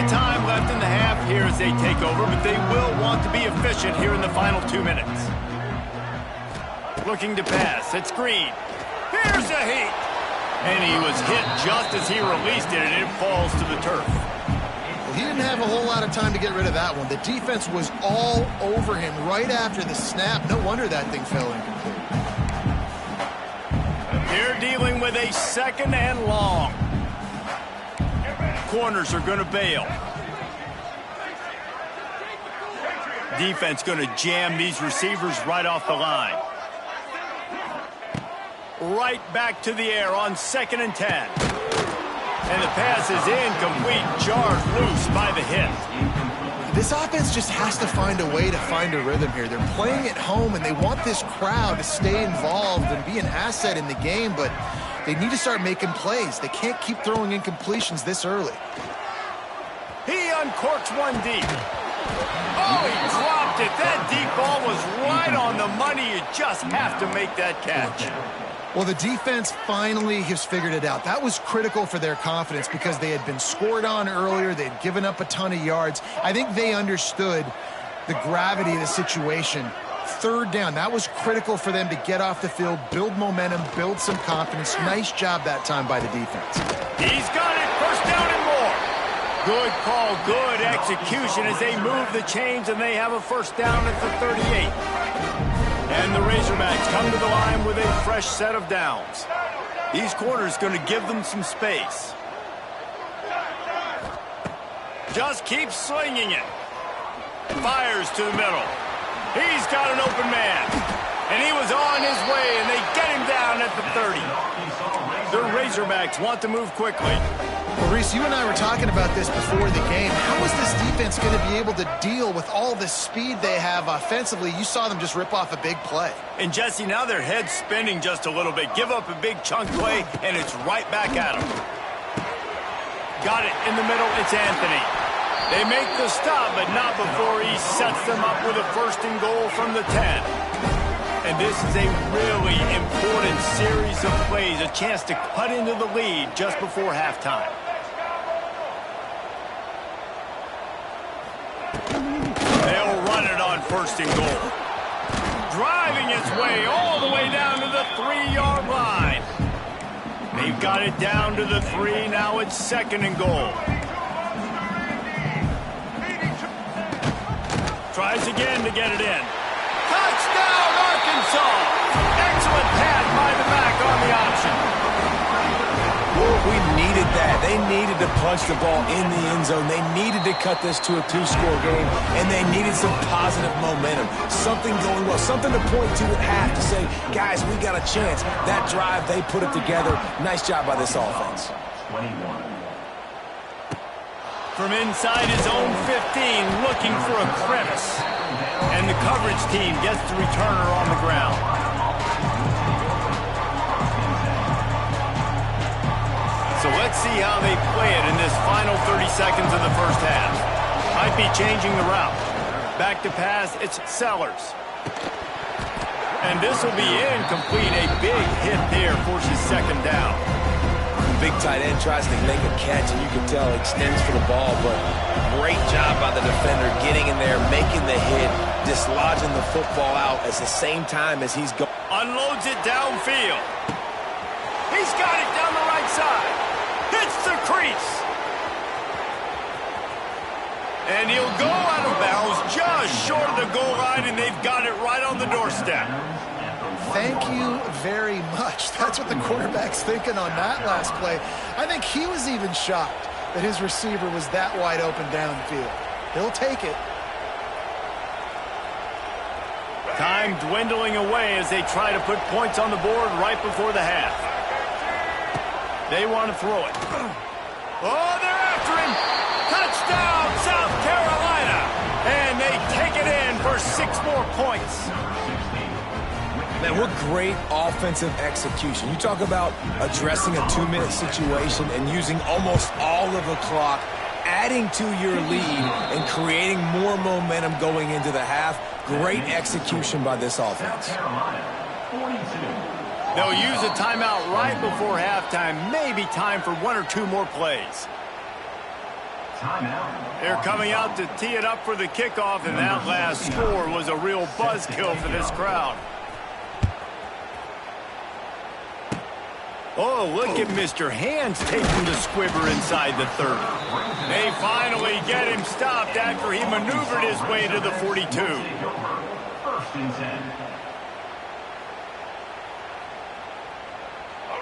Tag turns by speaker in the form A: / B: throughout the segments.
A: time left in the half here as they take over, but they will want to be efficient here in the final 2 minutes. Looking to pass. It's Green. Here's a heat. And he was hit just as he released it, and it falls to the turf.
B: Well, he didn't have a whole lot of time to get rid of that one. The defense was all over him right after the snap. No wonder that thing fell incomplete.
A: They're dealing with a second and long. Corners are going to bail. Defense going to jam these receivers right off the line. Right back to the air on 2nd and 10. And the pass is incomplete, jarred loose by the hit.
B: This offense just has to find a way to find a rhythm here. They're playing at home, and they want this crowd to stay involved and be an asset in the game, but they need to start making plays. They can't keep throwing incompletions this early.
A: He uncorks one deep. Oh, he dropped it. That deep ball was right on the money. You just have to make that catch.
B: Well, the defense finally has figured it out. That was critical for their confidence because they had been scored on earlier. They had given up a ton of yards. I think they understood the gravity of the situation. 3rd down, that was critical for them to get off the field, build momentum, build some confidence. Nice job that time by the defense.
A: He's got it. 1st down and more. Good call, good execution as they move the chains, and they have a 1st down at the 38. And the Razorbacks come to the line with a fresh set of downs. These corners going to give them some space. Just keep slinging it. Fires to the middle. He's got an open man. And he was on his way, and they get him down at the 30. The Razorbacks want to move quickly.
B: Well, Reese, you and I were talking about this before the game. How is this defense going to be able to deal with all the speed they have offensively? You saw them just rip off a big play.
A: And, Jesse, now their head's spinning just a little bit. Give up a big chunk play, and it's right back at them. Got it in the middle. It's Anthony. They make the stop, but not before he sets them up with a 1st and goal from the 10. And this is a really important series of plays, a chance to cut into the lead just before halftime. They'll run it on 1st and goal. Driving its way all the way down to the 3-yard line. They've got it down to the 3. Now it's 2nd and goal. Tries again to get it in. Touchdown, Arkansas! Excellent pass by the back on the option.
C: We needed that. They needed to punch the ball in the end zone. They needed to cut this to a 2-score game, and they needed some positive momentum. Something going well, something to point to at half to say, guys, we got a chance. That drive, they put it together. Nice job by this offense.
A: From inside his own 15, looking for a crevice. And the coverage team gets the returner on the ground. So let's see how they play it in this final 30 seconds of the 1st half. Might be changing the route. Back to pass, it's Sellers. And this will be incomplete. A big hit there forces 2nd down.
C: Big tight end tries to make a catch, and you can tell he extends for the ball, but great job by the defender getting in there, making the hit, dislodging the football out at the same time as he's going.
A: Unloads it downfield. He's got it down the right side. Hits the crease. And he'll go out of bounds just short of the goal line, and they've got it right on the doorstep.
B: Thank you very much. That's what the quarterback's thinking on that last play. I think he was even shocked that his receiver was that wide open downfield. He'll take it.
A: Time dwindling away as they try to put points on the board right before the half. They want to throw it. Oh, they're after him. Touchdown, South Carolina. And they take it in for 6 more points.
C: Man, what great offensive execution. You talk about addressing a 2-minute situation and using almost all of the clock, adding to your lead and creating more momentum going into the half. Great execution by this offense.
A: They'll use a timeout right before halftime. Maybe time for 1 or 2 more plays. They're coming out to tee it up for the kickoff, and that last score was a real buzzkill for this crowd. Oh, look at Mr. Hands taking the squibber inside the 30. They finally get him stopped after he maneuvered his way to the 42.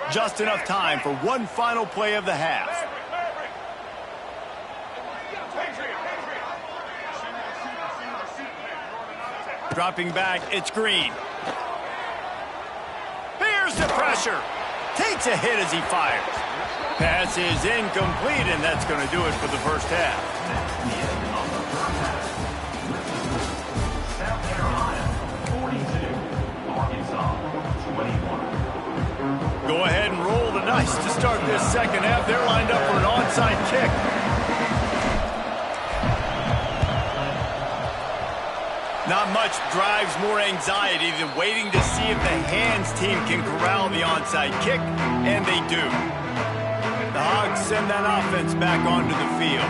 A: Just enough time for one final play of the half. Dropping back, it's Green. Here's the pressure. Takes a hit as he fires. Pass is incomplete, and that's going to do it for the first half.
D: South Carolina, 42. Arkansas, 21.
A: Go ahead and roll the dice to start this second half. They're lined up for an onside kick. Not much drives more anxiety than waiting to see if the Hands team can corral the onside kick, and they do. The Hogs send that offense back onto the field.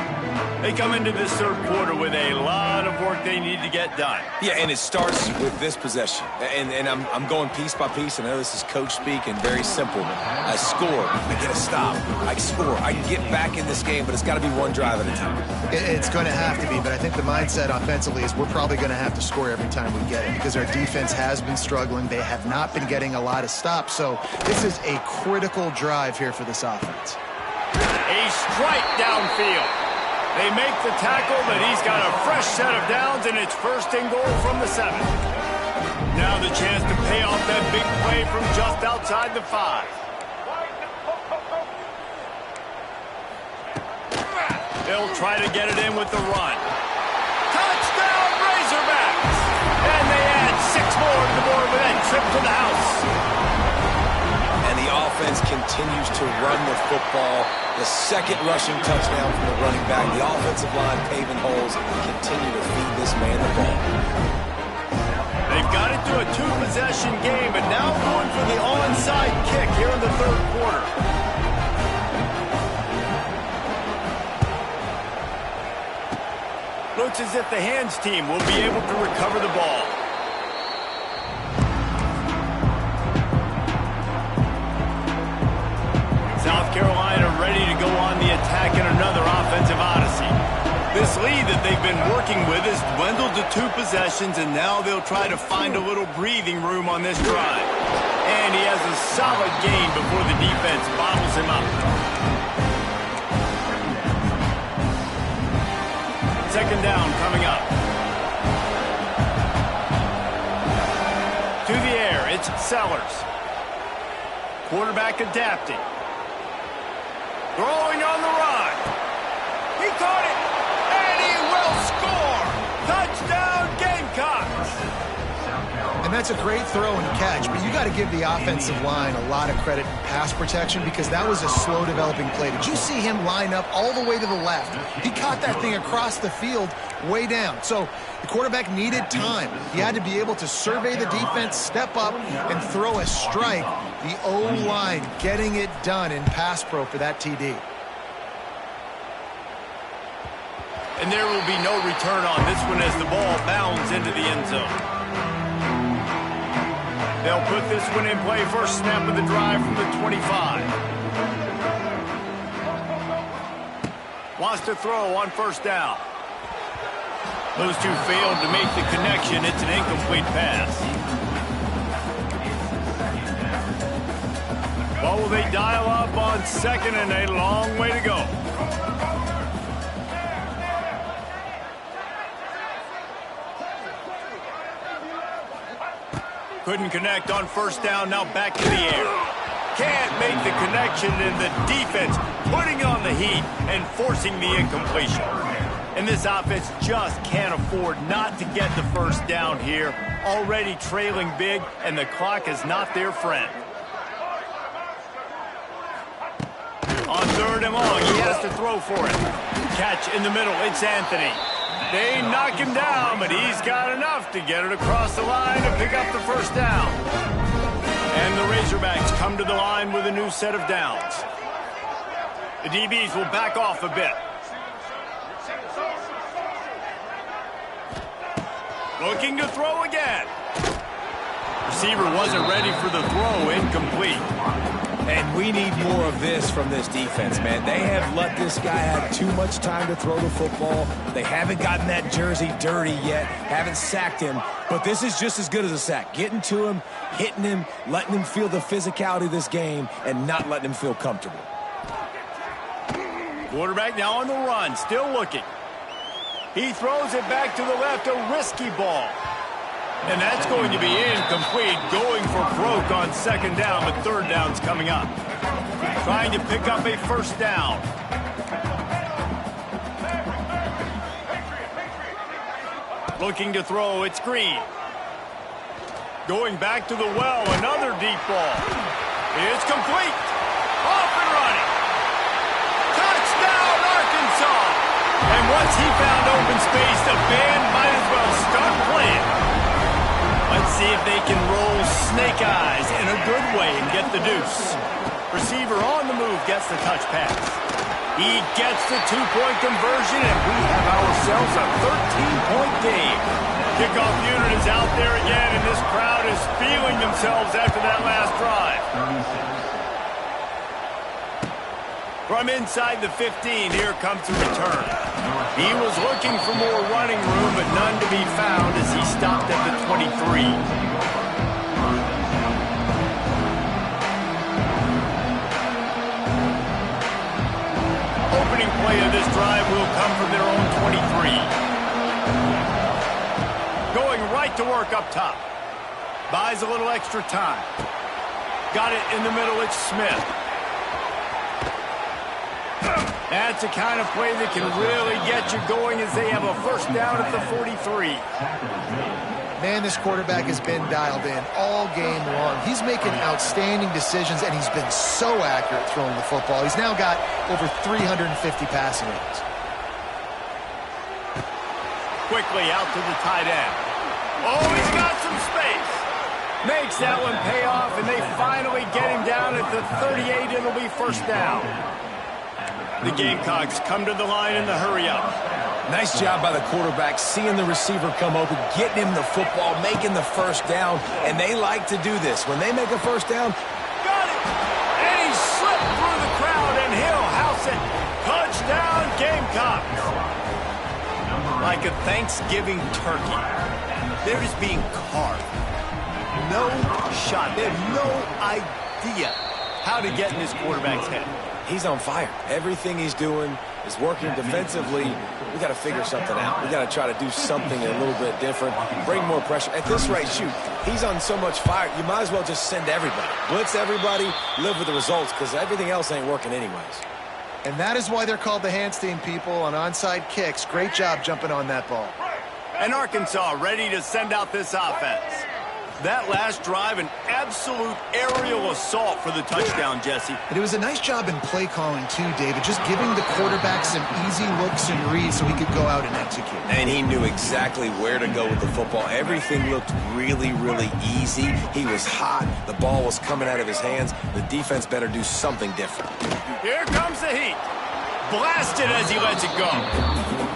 A: They come into this third quarter with a lot of work they need to get done.
C: Yeah, and it starts with this possession. And I'm going piece by piece. I know this is coach speak and very simple. I score. I get a stop. I score. I can get back in this game, but it's got to be one drive at a time.
B: It's going to have to be, but I think the mindset offensively is we're probably going to have to score every time we get it because our defense has been struggling. They have not been getting a lot of stops, so this is a critical drive here for this offense.
A: A strike downfield. They make the tackle, but he's got a fresh set of downs, and it's first and goal from the 7. Now the chance to pay off that big play from just outside the 5. They'll try to get it in with the run. Touchdown, Razorbacks! And they add 6 more to the board with that trip to the house.
C: And the offense continues to run the football. The second rushing touchdown from the running back. The offensive line paving holes and continue to feed this man the ball.
A: They've got it to a 2-possession game, but now going for the onside kick here in the third quarter. Looks as if the Hands team will be able to recover the ball. South Carolina ready to go on the attack in another offensive odyssey. This lead that they've been working with has dwindled to 2 possessions, and now they'll try to find a little breathing room on this drive. And he has a solid gain before the defense bottles him up. Second down coming up. To the air, it's Sellers. Quarterback adapting. Throwing on the run. He caught it, and he will score. Touchdown, Gamecocks.
B: And that's a great throw and catch, but you got to give the offensive line a lot of credit in pass protection because that was a slow developing play. Did you see him line up all the way to the left? He caught that thing across the field way down. So the quarterback needed time. He had to be able to survey the defense, step up, and throw a strike. The O-line getting it done in pass pro for that TD.
A: And there will be no return on this one as the ball bounds into the end zone. They'll put this one in play first snap of the drive from the 25. Wants to throw on first down. Those two failed to make the connection. It's an incomplete pass. What will they dial up on second, and a long way to go. Couldn't connect on first down, now back to the air. Can't make the connection, and the defense putting on the heat and forcing the incompletion. And this offense just can't afford not to get the first down here. Already trailing big, and the clock is not their friend. On third and long, he has to throw for it. Catch in the middle, it's Anthony. They knock him down, but he's got enough to get it across the line to pick up the first down. And the Razorbacks come to the line with a new set of downs. The DBs will back off a bit. Looking to throw again. Receiver wasn't ready for the throw. Incomplete.
C: And we need more of this from this defense, man. They have let this guy have too much time to throw the football. They haven't gotten that jersey dirty yet, haven't sacked him. But this is just as good as a sack. Getting to him, hitting him, letting him feel the physicality of this game, and not letting him feel comfortable.
A: Quarterback now on the run, still looking. He throws it back to the left, a risky ball. And that's going to be incomplete, going for broke on second down, but third down's coming up. Trying to pick up a first down. Looking to throw, it's Green. Going back to the well, another deep ball. It's complete. Off and running. Touchdown, Arkansas. And once he found open space, the band might as well start playing. Let's see if they can roll snake eyes in a good way and get the deuce. Receiver on the move gets the touch pass. He gets the two-point conversion, and we have ourselves a 13-point game. Kickoff unit is out there again, and this crowd is feeling themselves after that last drive. From inside the 15, here comes the return. He was looking for more running room, but none to be found as he stopped at the 23. Opening play of this drive will come from their own 23. Going right to work up top. Buys a little extra time. Got it in the middle, it's Smith. That's the kind of play that can really get you going as they have a first down at the 43.
B: Man, this quarterback has been dialed in all game long. He's making outstanding decisions, and he's been so accurate throwing the football. He's now got over 350 passing yards.
A: Quickly out to the tight end. Oh, he's got some space. Makes that one pay off, and they finally get him down at the 38. It'll be first down. The Gamecocks come to the line in the hurry-up.
C: Nice job by the quarterback, seeing the receiver come open, getting him the football, making the first down, and they like to do this. When they make a first down,
A: got it! And he slipped through the crowd, and he'll house it. Touchdown, Gamecocks! Like a Thanksgiving turkey, they're just being carved. No shot. They have no idea how to get in this quarterback's head.
C: he's on fire. Everything he's doing is working defensively. We got to figure something out. We got to try to do something a little bit different, bring more pressure. At this rate, shoot, he's on so much fire, you might as well just send everybody. Blitz everybody, live with the results, because everything else ain't working anyways.
B: And that is why they're called the Handstein people on onside kicks. Great job jumping on that ball.
A: And Arkansas ready to send out this offense. That last drive, an absolute aerial assault for the touchdown, Jesse.
B: And it was a nice job in play calling, too, David, just giving the quarterback some easy looks and reads so he could go out and execute.
C: And he knew exactly where to go with the football. Everything looked really, really easy. He was hot. The ball was coming out of his hands. The defense better do something different.
A: Here comes the heat. Blasted as he lets it go.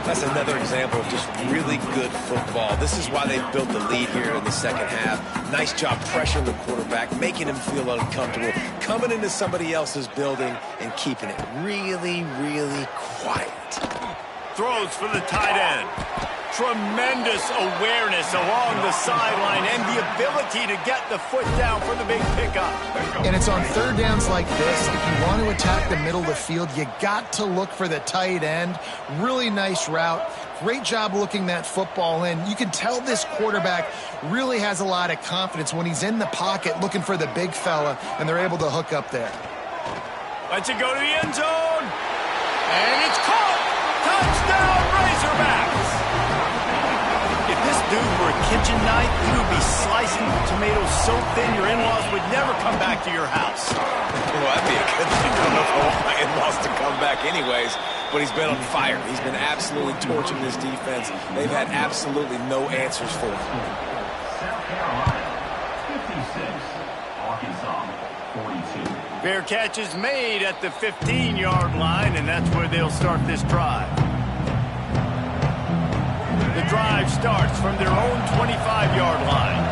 C: That's another example of just really good football. This is why they built the lead here in the second half. Nice job pressuring the quarterback, making him feel uncomfortable, coming into somebody else's building and keeping it really, really quiet.
A: Throws for the tight end. Tremendous awareness along the sideline and the ability to get the foot down for the big pickup.
B: And it's on third downs like this. If you want to attack the middle of the field, you got to look for the tight end. Really nice route. Great job looking that football in. You can tell this quarterback really has a lot of confidence when he's in the pocket looking for the big fella, and they're able to hook up there.
A: Lets it go to the end zone. And it's caught. Touchdown, Razorbacks. If this dude were a kitchen knife, he would be slicing tomatoes so thin your in-laws would never come back to your house.
C: Well, that'd be a good thing. I don't know if I want my in-laws to come back anyways, but he's been on fire. He's been absolutely torching this defense. They've had absolutely no answers for him.
D: South Carolina, 56. Arkansas, 42.
A: Fair catch is made at the 15-yard line, and that's where they'll start this drive. The drive starts from their own 25-yard line.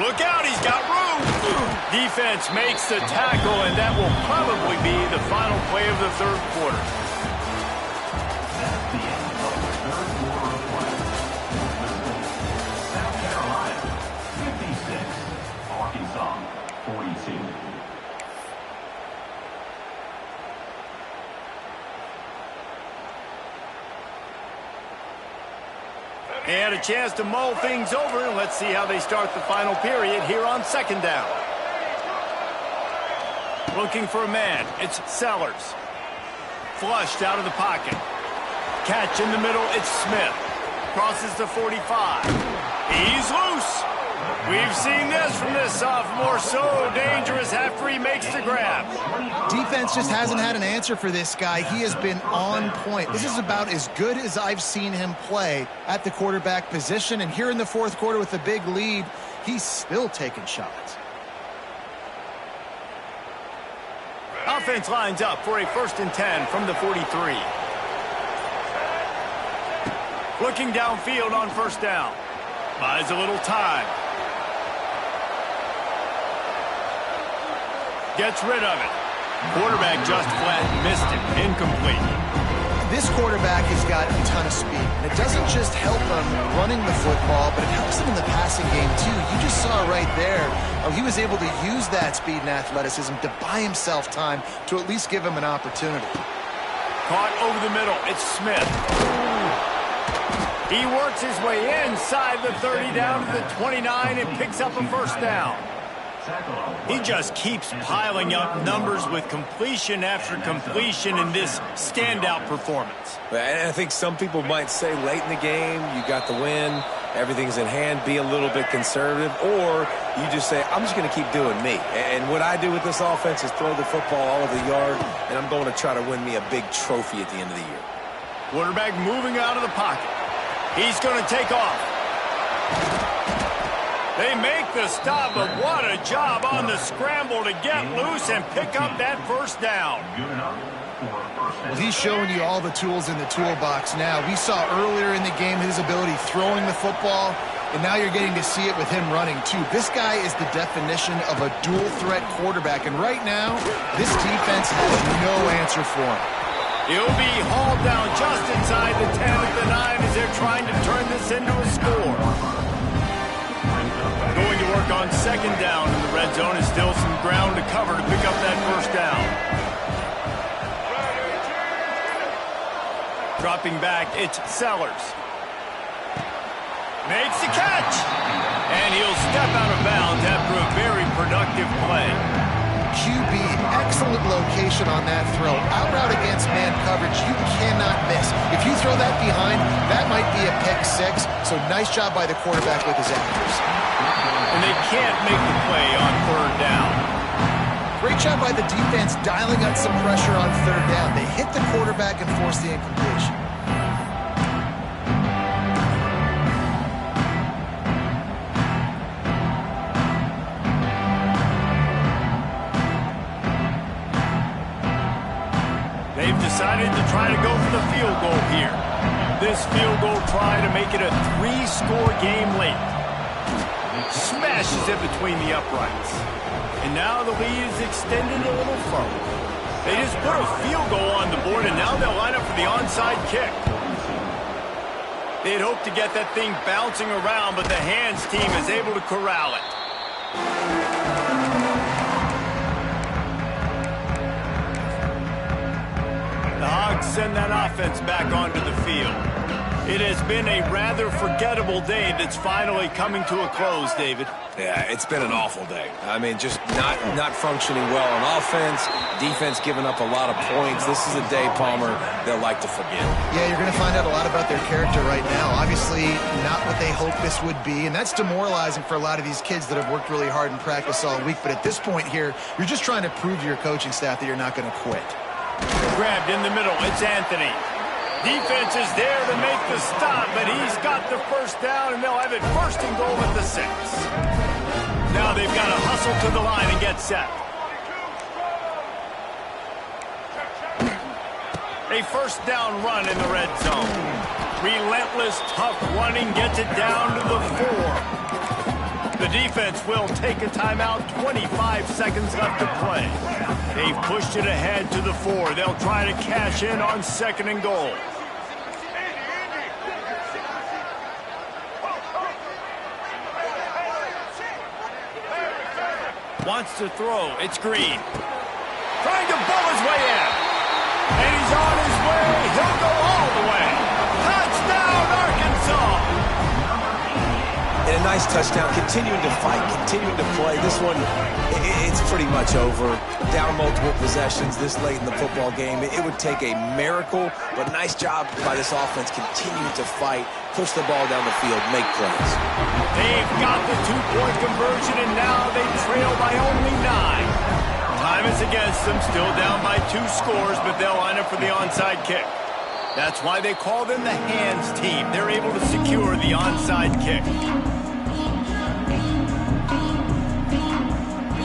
A: Look out, he's got room. Defense makes the tackle, and that will probably be the final play of the third quarter.
D: That's the end of the third quarter of play. South Carolina, 56. Arkansas, 42.
A: They had a chance to mull things over, and let's see how they start the final period here on second down. Looking for a man. It's Sellers. Flushed out of the pocket. Catch in the middle. It's Smith. Crosses the 45. He's loose. We've seen this from this sophomore. So dangerous after he makes the grab.
B: Defense just hasn't had an answer for this guy. He has been on point. This is about as good as I've seen him play at the quarterback position. And here in the fourth quarter with a big lead, he's still taking shots.
A: Offense lines up for a 1st and 10 from the 43. Looking downfield on first down. Buys a little time. Gets rid of it. Quarterback just flat missed him. Incomplete.
B: This quarterback has got a ton of speed. It doesn't just help him running the football, but it helps him in the passing game too. You just saw right there how he was able to use that speed and athleticism to buy himself time to at least give him an opportunity.
A: Caught over the middle. It's Smith. He works his way inside the 30 down to the 29 and picks up a first down. He just keeps piling up numbers with completion after completion in this standout performance.
C: And I think some people might say late in the game, you got the win, everything's in hand, be a little bit conservative, or you just say, I'm just going to keep doing me. And what I do with this offense is throw the football all over the yard, and I'm going to try to win me a big trophy at the end of the year.
A: Quarterback moving out of the pocket. He's going to take off. They make the stop, but what a job on the scramble to get loose and pick up that first down.
B: Well, he's showing you all the tools in the toolbox now. We saw earlier in the game his ability throwing the football, and now you're getting to see it with him running too. This guy is the definition of a dual-threat quarterback, and right now, this defense has no answer for him.
A: He'll be hauled down just inside the 10 at the 9 as they're trying to turn this into a score. Going to work on second down in the red zone. Is still some ground to cover to pick up that first down. Dropping back, it's Sellers. Makes the catch. And he'll step out of bounds after a very productive play.
B: QB, excellent location on that throw. Out route against man coverage, you cannot miss. If you throw that behind, that might be a pick six. So nice job by the quarterback with his accuracy.
A: And they can't make the play on third down.
B: Great job by the defense dialing up some pressure on third down. They hit the quarterback and forced the incompletion.
A: They've decided to try to go for the field goal here. This field goal try to make it a 3-score game late. Smashes it between the uprights. And now the lead is extended a little further. They just put a field goal on the board, and now they'll line up for the onside kick. They'd hoped to get that thing bouncing around, but the hands team is able to corral it. The Hogs send that offense back onto the field. It has been a rather forgettable day that's finally coming to a close, David.
C: Yeah, it's been an awful day. I mean, just not functioning well on offense, defense giving up a lot of points. This is a day, Palmer, they'll like to forget.
B: Yeah, you're going to find out a lot about their character right now. Obviously, not what they hoped this would be, and that's demoralizing for a lot of these kids that have worked really hard in practice all week. But at this point here, you're just trying to prove to your coaching staff that you're not going to quit.
A: Grabbed in the middle, it's Anthony. Defense is there to make the stop, but he's got the first down, and they'll have it first and goal at the 6. Now they've got to hustle to the line and get set. A first down run in the red zone. Relentless, tough running gets it down to the 4. The defense will take a timeout. 25 seconds left to play. They've pushed it ahead to the 4. They'll try to cash in on 2nd and goal. Wants to throw. It's Green. Trying to bull his way in. And he's on his way. He'll go all the way. Touchdown, Arkansas!
C: And a nice touchdown. Continuing to fight, continuing to play. This one, it's pretty much over. Down multiple possessions this late in the football game. It would take a miracle, but nice job by this offense continuing to fight, push the ball down the field, make plays.
A: They've got the 2-point conversion, and now they trail by only 9. Time is against them, still down by 2 scores, but they'll line up for the onside kick. That's why they call them the hands team. They're able to secure the onside kick.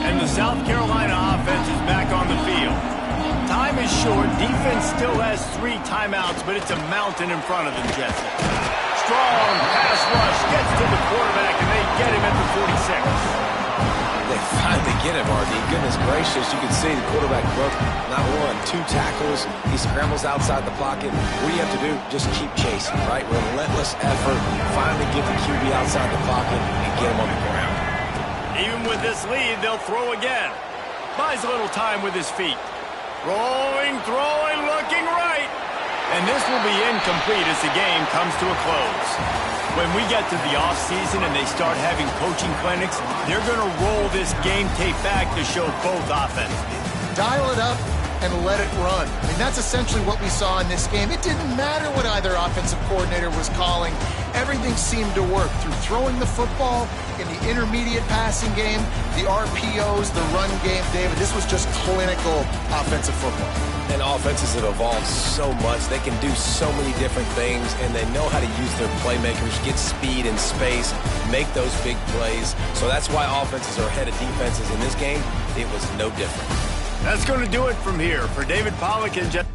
A: And the South Carolina offense is back on the field. Time is short. Defense still has 3 timeouts, but it's a mountain in front of them, Jesse. Strong pass rush gets to the quarterback, and they get him at the 46.
C: They finally get him, RD. Goodness gracious, you can see the quarterback broke not 1, 2 tackles. He scrambles outside the pocket. What do you have to do? Just keep chasing, right? Relentless effort. Finally get the QB outside the pocket and get him on the ground.
A: Even with this lead, they'll throw again. Buys a little time with his feet. Throwing, looking right. And this will be incomplete as the game comes to a close. When we get to the offseason and they start having coaching clinics, they're going to roll this game tape back to show both offenses.
B: Dial it up and let it run. I mean, that's essentially what we saw in this game. It didn't matter what either offensive coordinator was calling. Everything seemed to work through throwing the football, in the intermediate passing game, the RPOs, the run game. David, this was just clinical offensive football.
C: And offenses have evolved so much. They can do so many different things, and they know how to use their playmakers, get speed and space, make those big plays. So that's why offenses are ahead of defenses in this game. It was no different.
A: That's going to do it from here. For David Pollack and Jeff.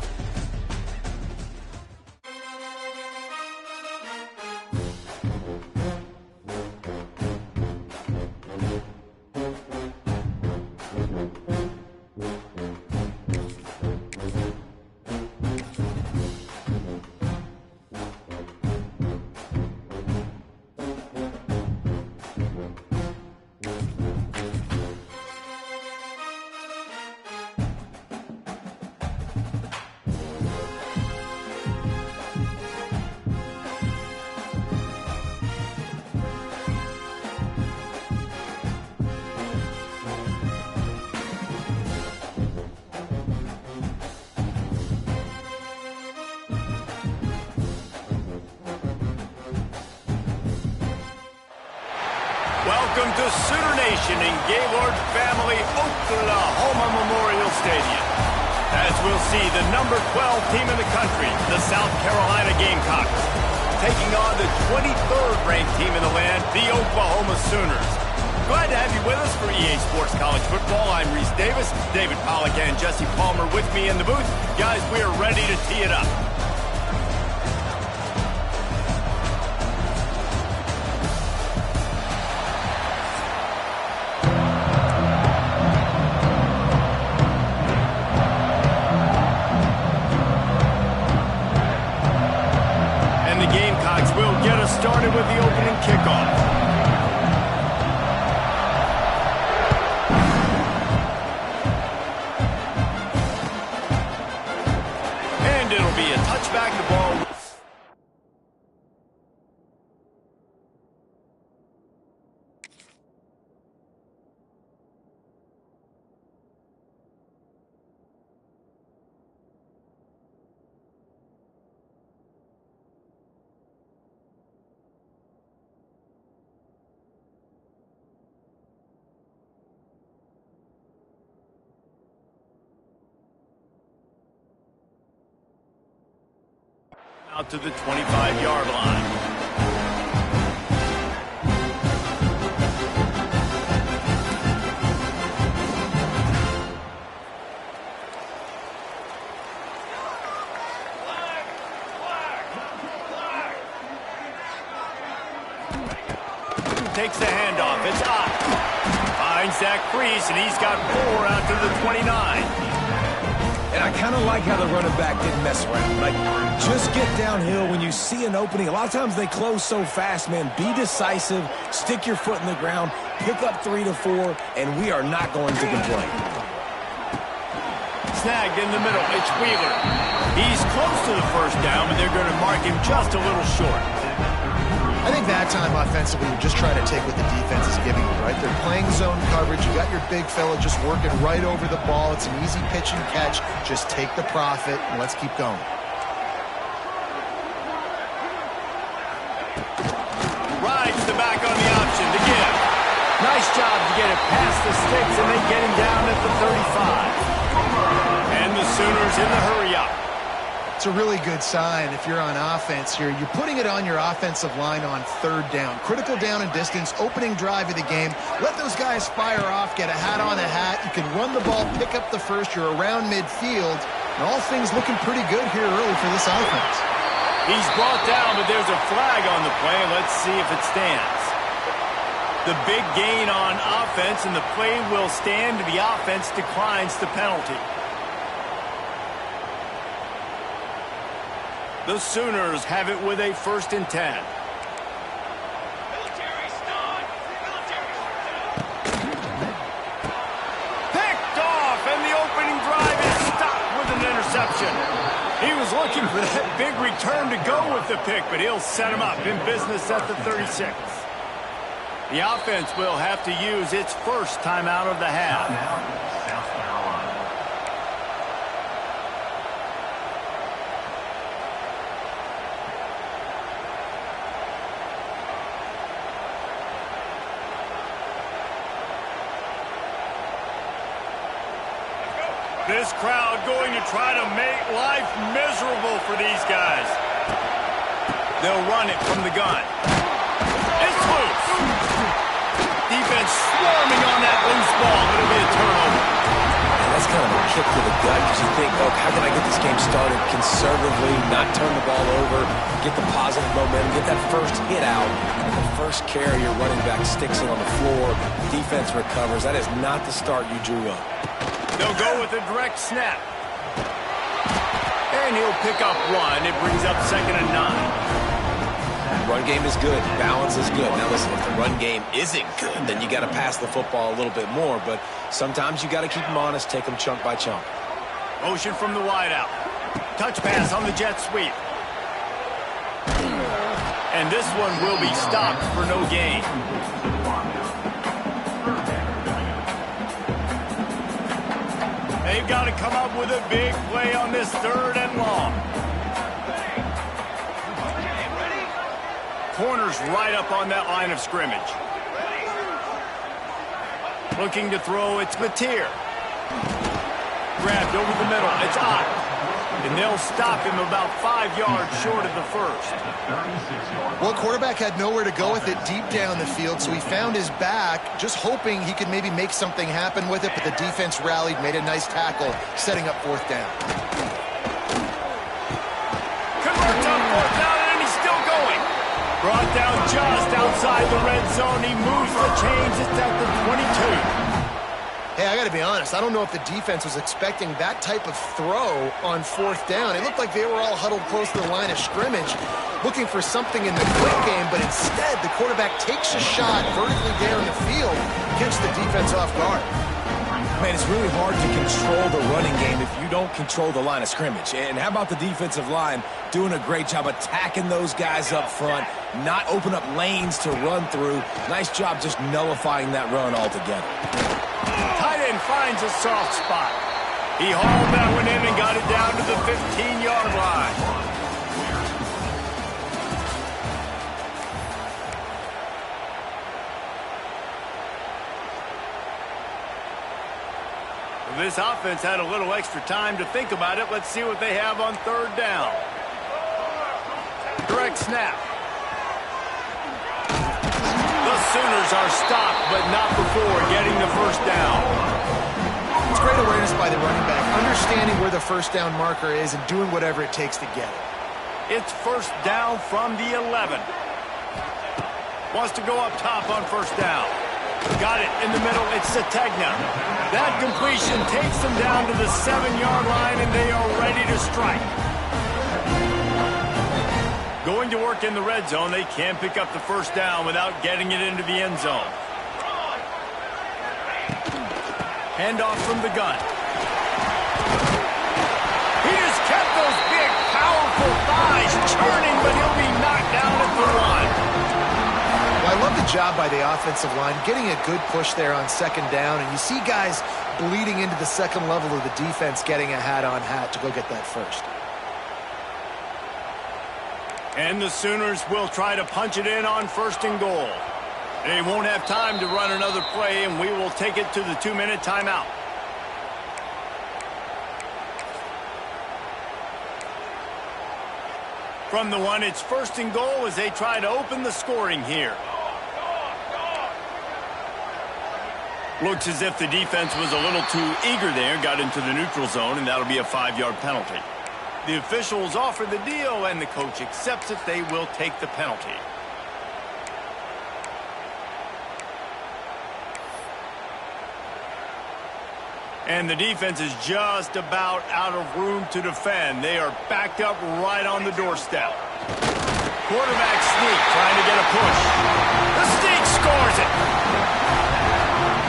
A: Welcome to Sooner Nation in Gaylord Family Oklahoma Memorial Stadium. As we'll see, the number 12 team in the country, the South Carolina Gamecocks, taking on the 23rd ranked team in the land, the Oklahoma Sooners. Glad to have you with us for EA Sports College Football. I'm Reese Davis, David Pollack and Jesse Palmer with me in the booth. Guys, we are ready to tee it up. Started with the opening kickoff. And it'll be a touchback. The ball. Out to the 25-yard line. takes the handoff. It's up. Finds that crease, and he's got 4 out to the 29.
C: And I kind of like how the running back didn't mess around. Like, just get downhill when you see an opening. A lot of times they close so fast, man. Be decisive, stick your foot in the ground, pick up 3 to 4, and we are not going to complain.
A: Snagged in the middle. It's Wheeler. He's close to the first down, but they're going to mark him just a little short.
B: I think that time offensively, you're just trying to take what the defense is giving you, right? They're playing zone coverage. You got your big fella just working right over the ball. It's an easy pitch and catch. Just take the profit, and let's keep going.
A: Rides the back on the option to give. Nice job to get it past the sticks, and they get him down at the 35. And the Sooners in the hurry-up.
B: It's a really good sign if you're on offense here. You're putting it on your offensive line on 3rd down. Critical down and distance, opening drive of the game. Let those guys fire off, get a hat on a hat. You can run the ball, pick up the first. You're around midfield. And all things looking pretty good here early for this offense.
A: He's brought down, but there's a flag on the play. Let's see if it stands. The big gain on offense, and the play will stand. The offense declines the penalty. The Sooners have it with a 1st and 10. Picked off, and the opening drive is stopped with an interception. He was looking for that big return to go with the pick, but he'll set him up in business at the 36. The offense will have to use its first timeout of the half.
D: South Carolina.
A: This crowd going to try to make life miserable for these guys. They'll run it from the gun. It's loose. Defense swarming on that loose ball. It'll be a turnover.
C: And that's kind of a kick to the gut because you think, oh, how can I get this game started conservatively, not turn the ball over, get the positive momentum, get that first hit out, and the first carry your running back sticks it on the floor, defense recovers. That is not the start you drew up.
A: They'll go with a direct snap. And he'll pick up 1. It brings up 2nd and 9.
C: Run game is good. Balance is good. Now listen, if the run game isn't good, then you got to pass the football a little bit more. But sometimes you got to keep them honest, take them chunk by chunk.
A: Motion from the wideout. Touch pass on the jet sweep. And this one will be stopped for no gain. They've got to come up with a big play on this 3rd and long. Corner's right up on that line of scrimmage. Looking to throw, it's Mateer. Grabbed over the middle, it's Ott. And they'll stop him about 5 yards short of the first.
B: Well, quarterback had nowhere to go with it deep down the field, so he found his back, just hoping he could maybe make something happen with it, but the defense rallied, made a nice tackle, setting up 4th down.
A: Converts on 4th down, and he's still going. Brought down just outside the red zone. He moves the chains. It's at the 22.
B: Hey, I got to be honest. I don't know if the defense was expecting that type of throw on 4th down. It looked like they were all huddled close to the line of scrimmage, looking for something in the quick game, but instead the quarterback takes a shot vertically down the field, catch the defense off guard.
C: Man, it's really hard to control the running game if you don't control the line of scrimmage. And how about the defensive line doing a great job attacking those guys up front, not open up lanes to run through. Nice job just nullifying that run altogether.
A: Tight end finds a soft spot. He hauled that one in and got it down to the 15-yard line. This offense had a little extra time to think about it. Let's see what they have on 3rd down. Direct snap. The Sooners are stopped, but not before getting the 1st down.
B: It's great awareness by the running back, understanding where the 1st down marker is and doing whatever it takes to get it.
A: It's 1st down from the 11. Wants to go up top on first down. Got it in the middle. It's Sategna. That completion takes them down to the 7-yard line, and they are ready to strike. Going to work in the red zone. They can pick up the first down without getting it into the end zone. Handoff from the gun. He just kept those big, powerful thighs churning, but he'll be knocked down at the 1.
B: Well, I love the job by the offensive line, getting a good push there on second down, and you see guys bleeding into the second level of the defense getting a hat-on-hat to go get that first.
A: And the Sooners will try to punch it in on first and goal. They won't have time to run another play, and we will take it to the 2-minute timeout. From the 1, it's first and goal as they try to open the scoring here. Looks as if the defense was a little too eager there, got into the neutral zone, and that'll be a 5-yard penalty. The officials offer the deal, and the coach accepts it. They will take the penalty. And the defense is just about out of room to defend. They are backed up right on the doorstep. Quarterback sneak, trying to get a push. The sneak scores it.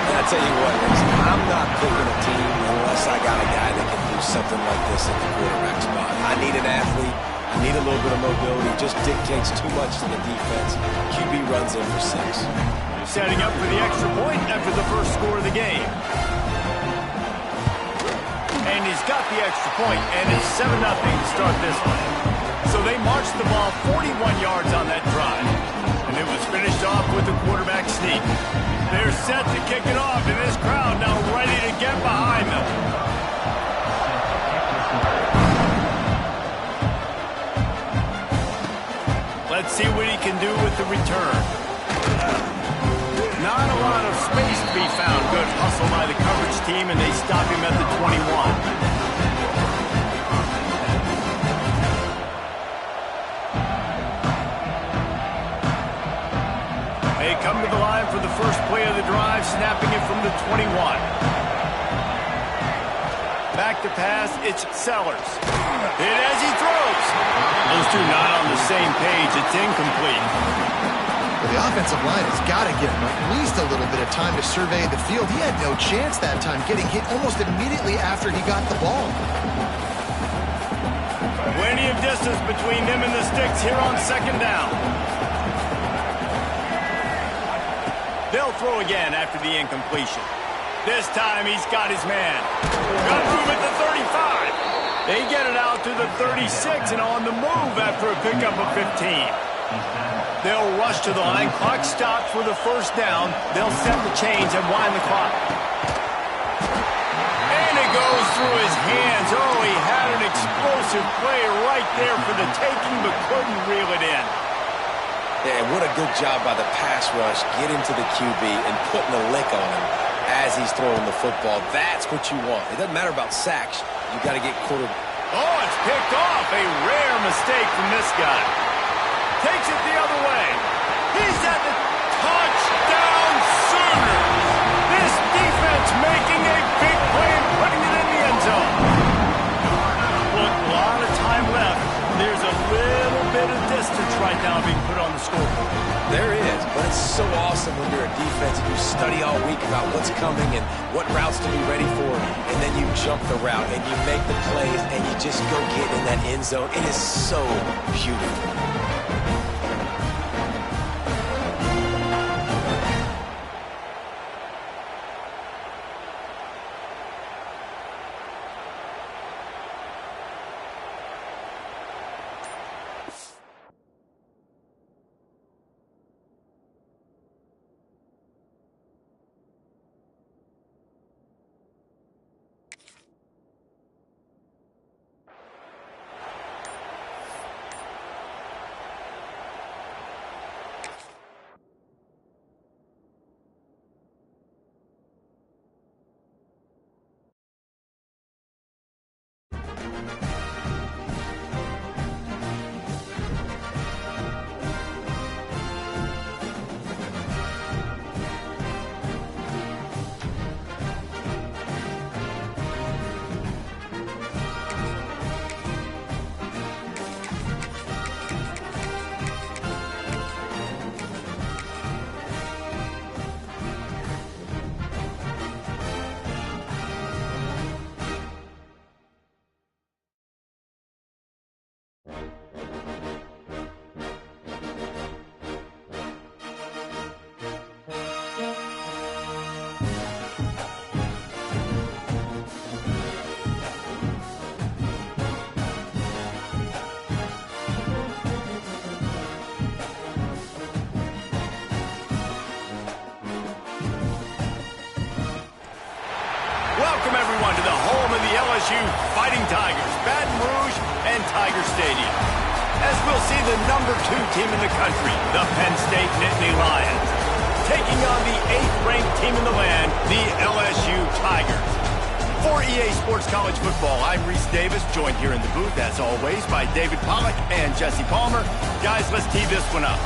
C: And I tell you what, listen, I'm not picking a team unless I got a guy that can do something like this at the quarterback spot. I need an athlete. I need a little bit of mobility. Just dictates too much to the defense. QB runs in for 6.
A: Setting up for the extra point after the first score of the game. And he's got the extra point, and it's 7-0 to start this one. So they marched the ball 41 yards on that drive. And it was finished off with the quarterback sneak. They're set to kick it off, and this crowd now ready to get behind them. Let's see what he can do with the return. Not a lot of space to be found. Good hustle by the coverage team, and they stop him at the 21. They come to the line for the first play of the drive, snapping it from the 21. Back to pass, it's Sellers. Hit as he throws. Those two not on the same page. It's incomplete.
B: Well, the offensive line has got to give him at least a little bit of time to survey the field. He had no chance that time, getting hit almost immediately after he got the ball.
A: Plenty of distance between them and the sticks here on second down. They'll throw again after the incompletion. This time he's got his man. Got room at the 35. They get it out to the 36 and on the move after a pickup of 15. They'll rush to the line. Clock stops with a first down. They'll set the chains and wind the clock. And it goes through his hands. Oh, he had an explosive play right there for the taking, but couldn't reel it in.
C: Yeah, what a good job by the pass rush, getting to the QB and putting a lick on him as he's throwing the football. That's what you want. It doesn't matter about sacks. You got to get quarter.
A: Oh, it's picked off. A rare mistake from this guy. Takes it the other way. He's at the touchdown Sooners. This defense making a big play and putting it in the end zone. Look, a lot of time left. There's a little bit of distance right now being put on the scoreboard.
C: There is, but it's so awesome when you're a defense and you study all week about what's coming and what routes to be ready for, and then you jump the route and you make the plays and you just go get in that end zone. It is so beautiful.
A: everyone to the home of the LSU Fighting Tigers, Baton Rouge and Tiger Stadium. As we'll see the #2 team in the country, the Penn State Nittany Lions, taking on the 8th-ranked team in the land, the LSU Tigers. For EA Sports College Football, I'm Reese Davis, joined here in the booth, as always, by David Pollack and Jesse Palmer. Guys, let's tee this one up.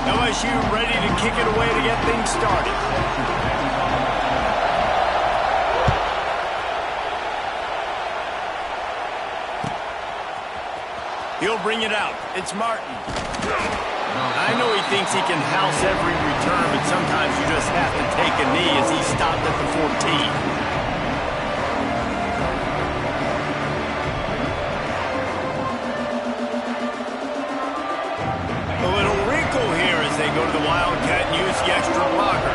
A: LSU ready to kick it away to get things started. He'll bring it out. It's Martin. I know he thinks he can house every return, but sometimes you just have to take a knee as he stopped at the 14. A little wrinkle here as they go to the Wildcat and use the extra blocker.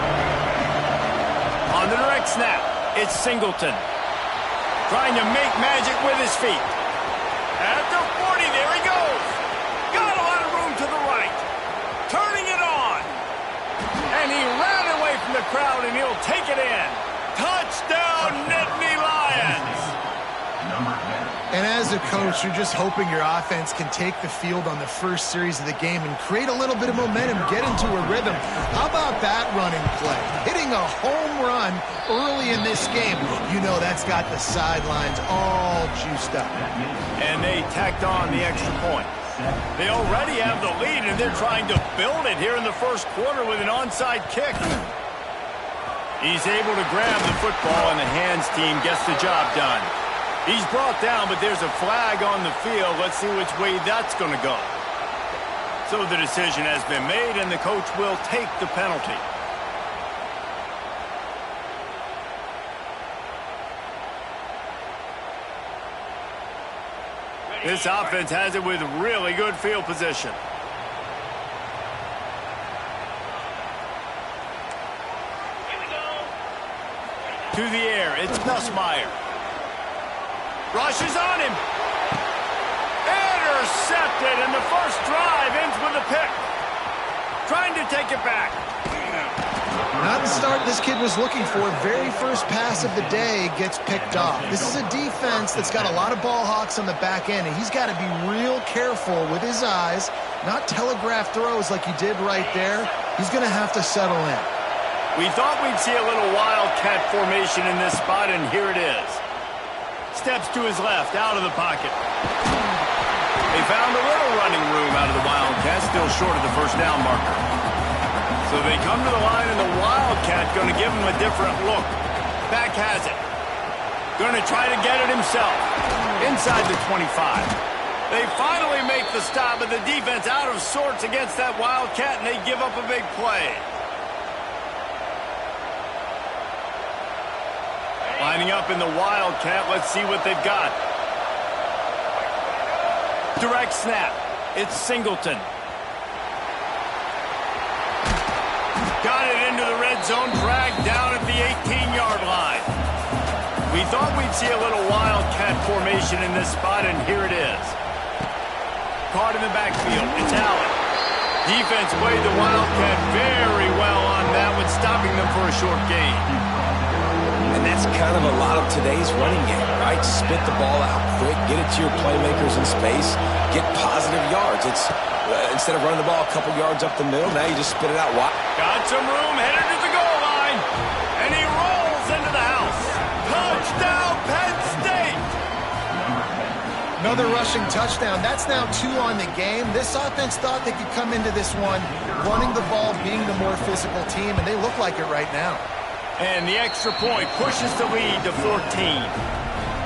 A: On the direct snap, it's Singleton. Trying to make magic with his feet. At the 40, there he goes. Got a lot of room to the right. Turning it on. And he ran away from the crowd, and he'll take it in. Touchdown, Nittany Lions.
B: And as a coach, you're just hoping your offense can take the field on the first series of the game and create a little bit of momentum, get into a rhythm. How about that running play? Hitting a home run early in this game. You know that's got the sidelines all juiced up.
A: And they tacked on the extra point. They already have the lead, and they're trying to build it here in the first quarter with an onside kick. He's able to grab the football, and the hands team gets the job done. He's brought down, but there's a flag on the field. Let's see which way that's going to go. So the decision has been made, and the coach will take the penalty. This offense has it with really good field position. Here we go. To the air, it's Nussmeier. Rushes on him. Intercepted, and the first drive ends with a pick. Trying to take it back.
B: Not the start this kid was looking for. Very first pass of the day gets picked off. This is a defense that's got a lot of ball hawks on the back end, and he's got to be real careful with his eyes, not telegraph throws like he did right there. He's going to have to settle in.
A: We thought we'd see a little wildcat formation in this spot, and here it is. Steps to his left, out of the pocket. They found a little running room out of the Wildcat, still short of the first down marker. So they come to the line, and the Wildcat going to give him a different look. Back has it. Going to try to get it himself. Inside the 25. They finally make the stop, but the defense out of sorts against that Wildcat, and they give up a big play. Lining up in the Wildcat. Let's see what they've got. Direct snap. It's Singleton. Got it into the red zone. Dragged down at the 18-yard line. We thought we'd see a little Wildcat formation in this spot, and here it is. Caught in the backfield. It's Allen. Defense played the Wildcat very well on that one, stopping them for a short gain.
C: And that's kind of a lot of today's running game, right? Spit the ball out quick, get it to your playmakers in space, get positive yards. It's instead of running the ball a couple yards up the middle, now you just spit it out wide.
A: Got some room, headed to the goal line, and he rolls into the house. Touchdown, Penn State!
B: Another rushing touchdown. That's now 2 on the game. This offense thought they could come into this one running the ball, being the more physical team, and they look like it right now.
A: And the extra point pushes the lead to 14.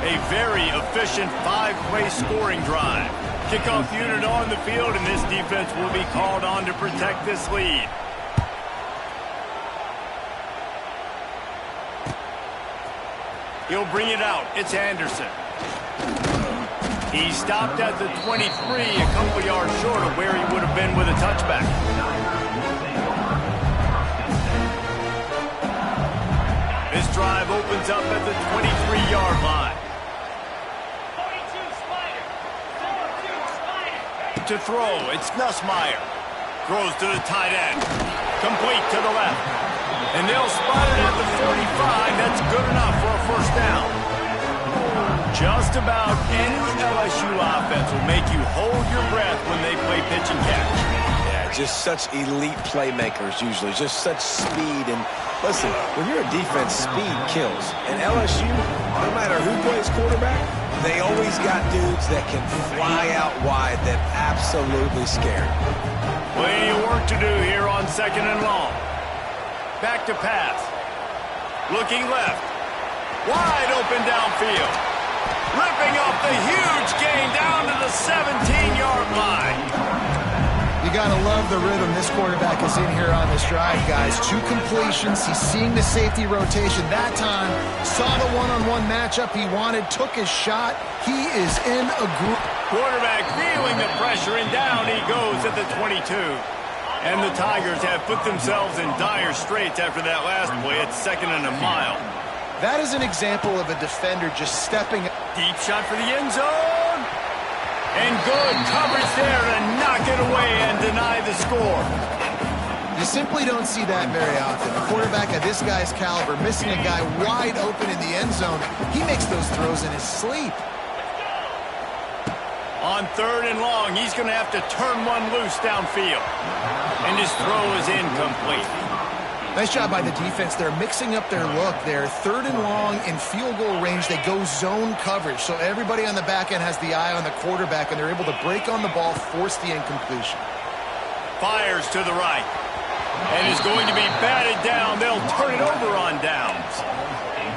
A: A very efficient 5-play scoring drive. Kickoff unit on the field, and this defense will be called on to protect this lead. He'll bring it out. It's Anderson. He stopped at the 23, a couple yards short of where he would have been with a touchback. This drive opens up at the 23-yard line. 42 Spider. 4-2. To throw, it's Nussmeier. Throws to the tight end. Complete to the left. And they'll spot it at the 45. That's good enough for a first down. Just about any LSU offense will make you hold your breath when they play pitch and catch.
C: Yeah, just such elite playmakers usually. Just such speed. And listen, when you're a defense, speed kills. And LSU, no matter who plays quarterback, they always got dudes that can fly out wide that absolutely scare.
A: Plenty of work to do here on 2nd and long. Back to pass. Looking left. Wide open downfield. Ripping off the huge gain down to the 17-yard line.
B: You got to love the rhythm this quarterback is in here on this drive, guys. 2 completions. He's seeing the safety rotation that time. Saw the one-on-one matchup he wanted. Took his shot. He is in a group.
A: Quarterback feeling the pressure, and down he goes at the 22. And the Tigers have put themselves in dire straits after that last play. It's 2nd and a mile.
B: That is an example of a defender just stepping.
A: Deep shot for the end zone. And good coverage there to knock it away and deny the score.
B: You simply don't see that very often. A quarterback of this guy's caliber missing a guy wide open in the end zone. He makes those throws in his sleep.
A: On 3rd and long, he's going to have to turn one loose downfield. And his throw is incomplete.
B: Nice job by the defense. They're mixing up their look there. 3rd and long in field goal range. They go zone coverage. So everybody on the back end has the eye on the quarterback, and they're able to break on the ball, force the incompletion.
A: Fires to the right. And is going to be batted down. They'll turn it over on downs.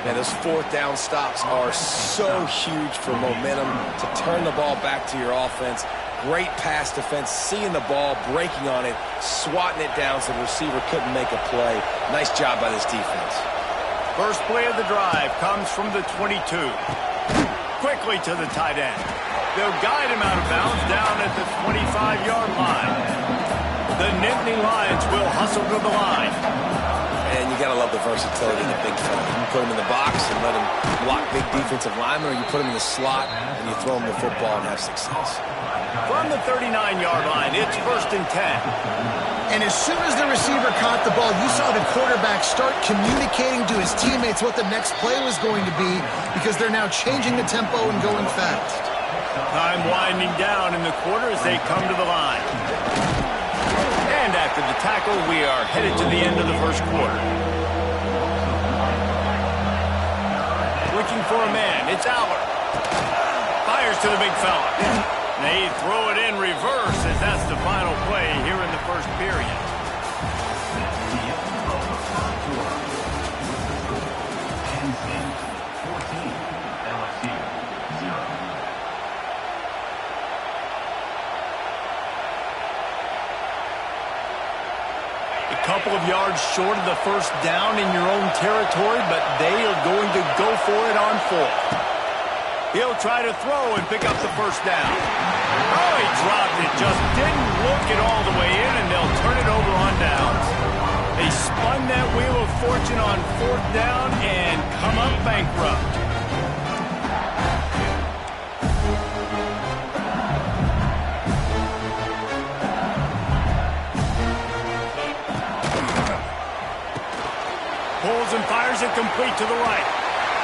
C: Man, those 4th down stops are so huge for momentum to turn the ball back to your offense. Great pass defense, seeing the ball, breaking on it, swatting it down so the receiver couldn't make a play. Nice job by this defense.
A: First play of the drive comes from the 22. Quickly to the tight end. They'll guide him out of bounds down at the 25-yard line. The Nittany Lions will hustle to the line.
C: And you got to love the versatility of the big fella. You can put him in the box and let him block big defensive linemen, or you put him in the slot and you throw him the football and have success.
A: From the 39-yard line, it's 1st and 10.
B: And as soon as the receiver caught the ball, you saw the quarterback start communicating to his teammates what the next play was going to be, because they're now changing the tempo and going fast.
A: Time winding down in the quarter as they come to the line. And after the tackle, we are headed to the end of the first quarter. Looking for a man, it's Allard. Fires to the big fella. They throw it in reverse as that's the final play here in the first period. A couple of yards short of the first down in your own territory, but they are going to go for it on 4th. He'll try to throw and pick up the first down. Oh, he dropped it. Just didn't look it all the way in, and they'll turn it over on downs. They spun that wheel of fortune on 4th down and come up bankrupt. Pulls and fires it complete to the right.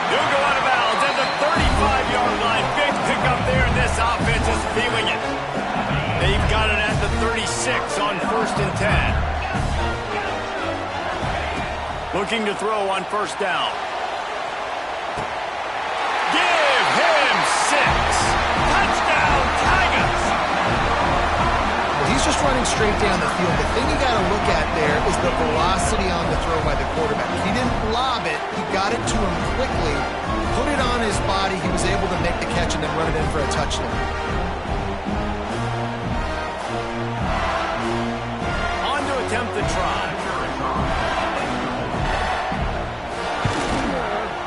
A: He'll go out of bounds at the 35-yard line. Big pickup there, and this offense is feeling it. They've got it at the 36 on 1st and 10. Looking to throw on 1st down. Give him 6. Touchdown, Tigers.
B: He's just running straight down the field. The thing you got to look at there is the velocity on the throw by the quarterback. He didn't lob it. He got it to him quickly, put it on his body. He was able to make the catch and then run it in for a touchdown.
A: On to attempt the try.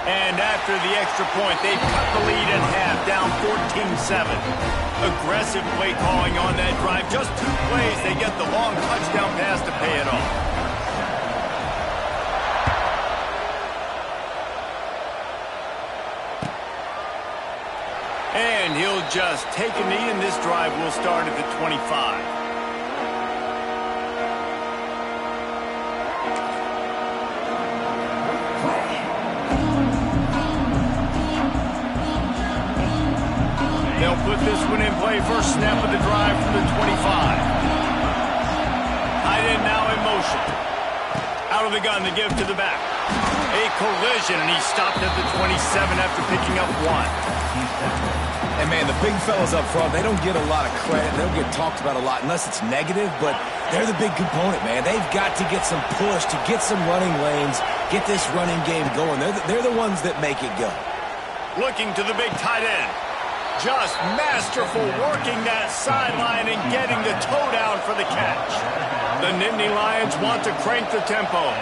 A: And after the extra point, they've cut the lead in half, down 14-7. Aggressive play calling on that drive. Just 2 plays, they get the long touchdown pass to pay it off. And he'll just take a knee, and this drive will start at the 25. They'll put this one in play. First snap of the drive from the 25. Tight end now in motion. Out of the gun, the give to the back. A collision, and he stopped at the 27 after picking up one.
C: And, man, the big fellas up front, they don't get a lot of credit. They don't get talked about a lot unless it's negative, but they're the big component, man. They've got to get some push, to get some running lanes, get this running game going. They're the ones that make it go.
A: Looking to the big tight end. Just masterful working that sideline and getting the toe down for the catch. The Nittany Lions want to crank the tempo.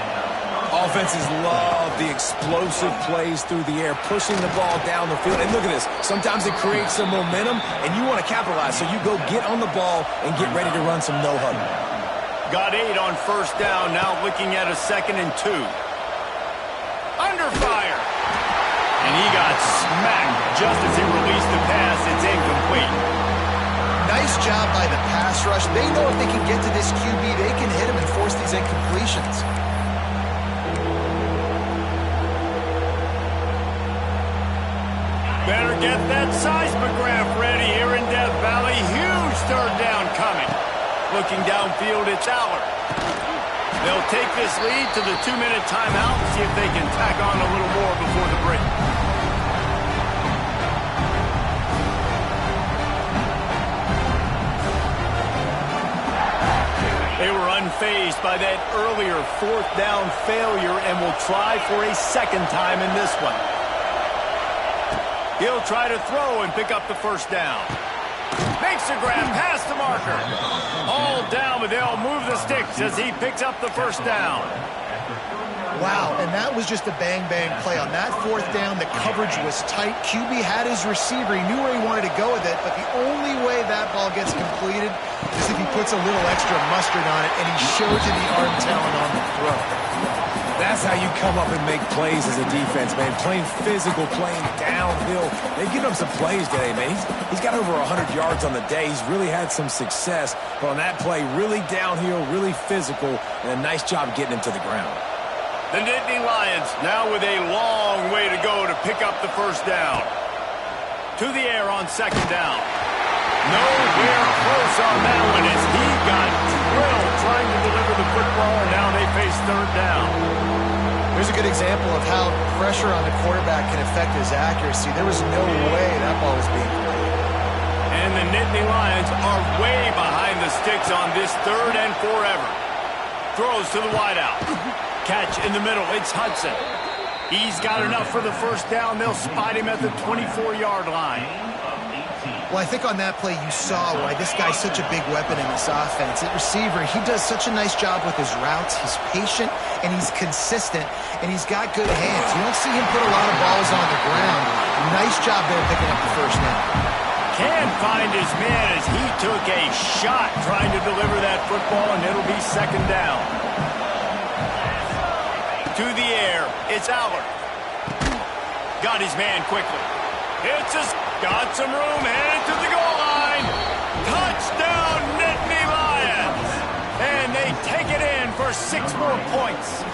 C: Offenses love the explosive plays through the air, pushing the ball down the field. And look at this. Sometimes it creates some momentum, and you want to capitalize. So you go get on the ball and get ready to run some no-huddle.
A: Got 8 on first down. Now looking at a 2nd and 2. Under fire. And he got smacked just as he released the pass. It's incomplete.
B: Nice job by the pass rush. They know if they can get to this QB, they can hit him and force these incompletions.
A: Better get that seismograph ready here in Death Valley. Huge third down coming. Looking downfield, it's Aller. They'll take this lead to the 2-minute timeout and see if they can tack on a little more before the break. They were unfazed by that earlier 4th down failure and will try for a 2nd time in this one. He'll try to throw and pick up the first down. Makes a grab past the marker. All down, but they'll move the sticks as he picks up the first down.
B: Wow, and that was just a bang-bang play. On that 4th down, the coverage was tight. QB had his receiver. He knew where he wanted to go with it, but the only way that ball gets completed is if he puts a little extra mustard on it, and he showed you the arm talent on the throw.
C: That's how you come up and make plays as a defense, man. Playing physical, playing downhill. They've given him some plays today, man. He's got over 100 yards on the day. He's really had some success. But on that play, really downhill, really physical, and a nice job getting him to the ground.
A: The Nittany Lions now with a long way to go to pick up the first down. To the air on 2nd down. Nowhere close on that one as he got drilled trying to deliver the football, and now they face 3rd down.
B: Here's a good example of how pressure on the quarterback can affect his accuracy. There was no way that ball was being played.
A: And the Nittany Lions are way behind the sticks on this 3rd and forever. Throws to the wideout. Catch in the middle. It's Hudson. He's got enough for the first down. They'll spot him at the 24-yard line.
B: Well, I think on that play you saw why this guy's such a big weapon in this offense. At receiver, he does such a nice job with his routes. He's patient, and he's consistent, and he's got good hands. You don't see him put a lot of balls on the ground. Nice job there picking up the first down.
A: Can't find his man as he took a shot trying to deliver that football, and it'll be 2nd down. To the air, it's Aller. Got his man quickly. It's just got some room, headed to the goal line. Touchdown, Nittany Lions. And they take it in for 6 more points.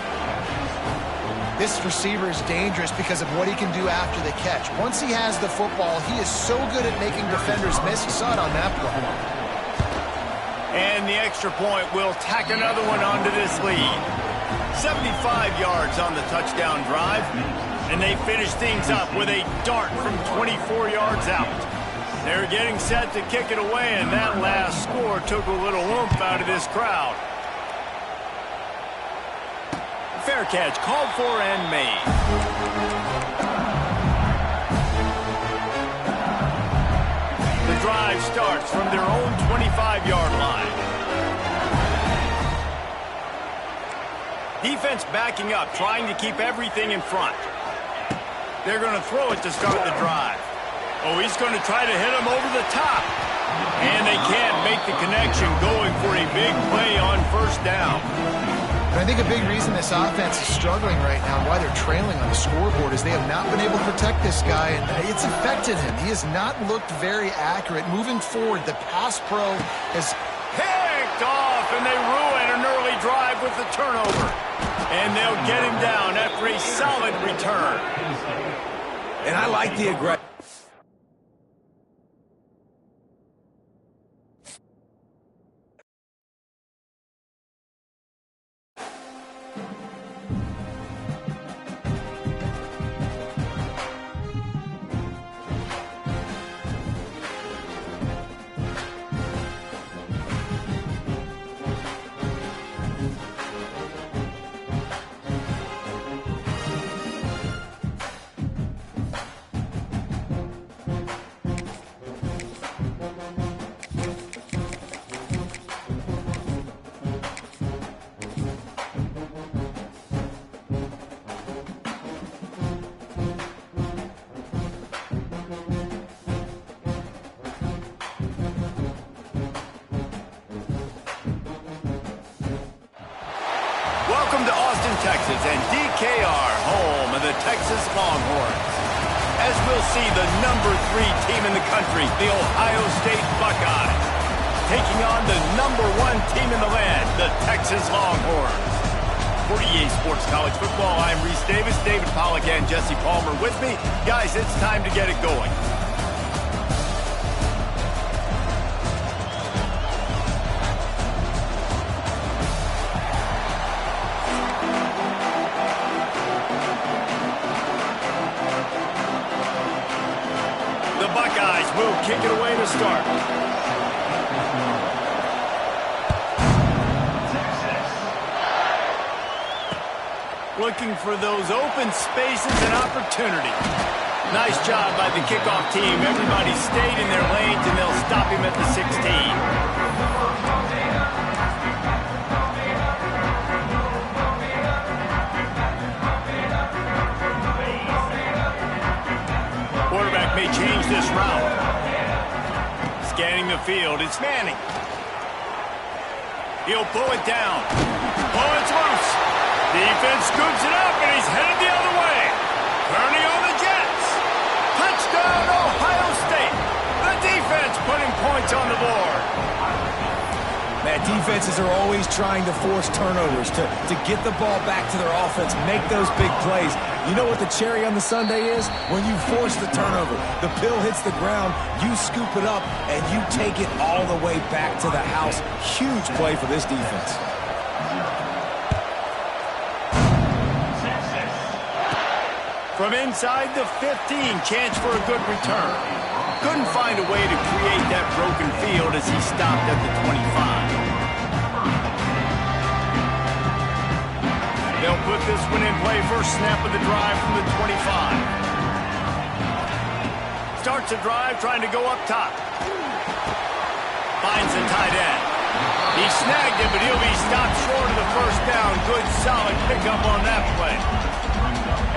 B: This receiver is dangerous because of what he can do after the catch. Once he has the football, he is so good at making defenders miss. You saw it on that play.
A: And the extra point will tack another one onto this lead. 75 yards on the touchdown drive. And they finish things up with a dart from 24 yards out. They're getting set to kick it away, and that last score took a little oomph out of this crowd. Fair catch called for and made. The drive starts from their own 25-yard line. Defense backing up, trying to keep everything in front. They're going to throw it to start the drive. Oh, he's going to try to hit him over the top. And they can't make the connection, going for a big play on first down.
B: And I think a big reason this offense is struggling right now, why they're trailing on the scoreboard, is they have not been able to protect this guy, and it's affected him. He has not looked very accurate. Moving forward, the pass pro has
A: picked off, and they ruin an early drive with the turnover. And they'll get him down after a solid return.
C: And I like the aggression.
A: Welcome to Austin, Texas, and DKR, home of the Texas Longhorns. As we'll see, the #3 team in the country, the Ohio State Buckeyes, taking on the #1 team in the land, the Texas Longhorns. For EA Sports College Football, I'm Reese Davis, David Pollack, and Jesse Palmer with me. Guys, it's time to get it going. Will kick it away to start. Looking for those open spaces and opportunity. Nice job by the kickoff team. Everybody stayed in their lanes, and they'll stop him at the 16. Quarterback may change this route. Scanning the field, it's Manning. He'll pull it down. Oh, it's loose. Defense scoops it up, and he's headed the other way. Turning on the Jets. Touchdown, Ohio State. The defense putting points on the board.
C: Man, defenses are always trying to force turnovers to get the ball back to their offense, make those big plays. You know what the cherry on the sundae is? When you force the turnover, the pill hits the ground, you scoop it up, and you take it all the way back to the house. Huge play for this defense.
A: From inside the 15, chance for a good return. Couldn't find a way to create that broken field as he stopped at the 25. They'll put this one in play first snap of the drive from the 25. Starts the drive trying to go up top. Finds the tight end. He snagged it, but he'll be stopped short of the first down. Good, solid pickup on that play.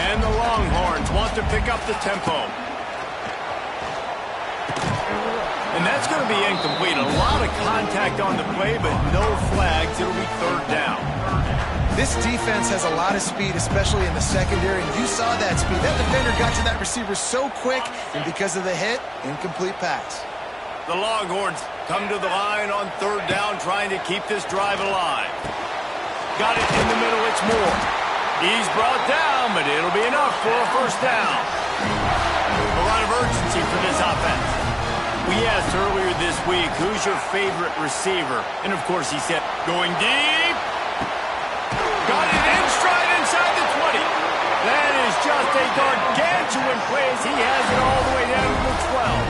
A: And the Longhorns want to pick up the tempo. And that's going to be incomplete. A lot of contact on the play, but no flags. It'll be third down.
B: This defense has a lot of speed, especially in the secondary, and you saw that speed. That defender got to that receiver so quick, and because of the hit, incomplete pass.
A: The Longhorns come to the line on third down, trying to keep this drive alive. Got it in the middle, it's Moore. He's brought down, but it'll be enough for a first down. A lot of urgency for this offense. We asked earlier this week, who's your favorite receiver? And, of course, he said, going deep. Got it in stride inside the 20. That is just a gargantuan play as he has it all the way down to the 12.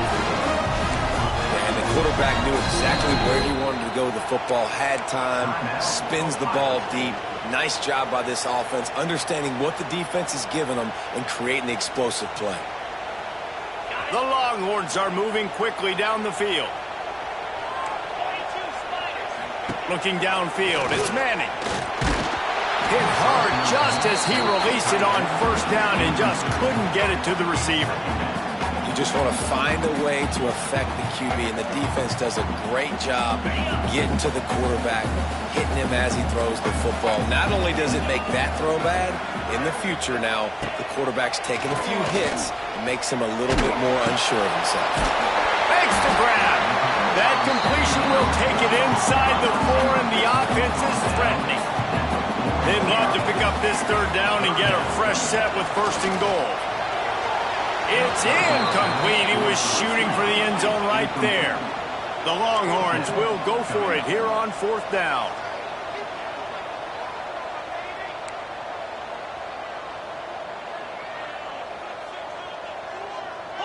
C: And the quarterback knew exactly where he wanted to go with the football, had time, spins the ball deep. Nice job by this offense, understanding what the defense is giving them and creating the explosive play.
A: The Longhorns are moving quickly down the field. Looking downfield, it's Manning. Hit hard just as he released it on first down and just couldn't get it to the receiver.
C: You just want to find a way to affect the QB, and the defense does a great job getting to the quarterback, hitting him as he throws the football. Not only does it make that throw bad, in the future now, the quarterback's taking a few hits and makes him a little bit more unsure of himself.
A: Makes the grab. That completion will take it inside the 4, and the offense is threatening. They'd love to pick up this third down and get a fresh set with 1st and goal. It's incomplete. He was shooting for the end zone right there. The Longhorns will go for it here on 4th down.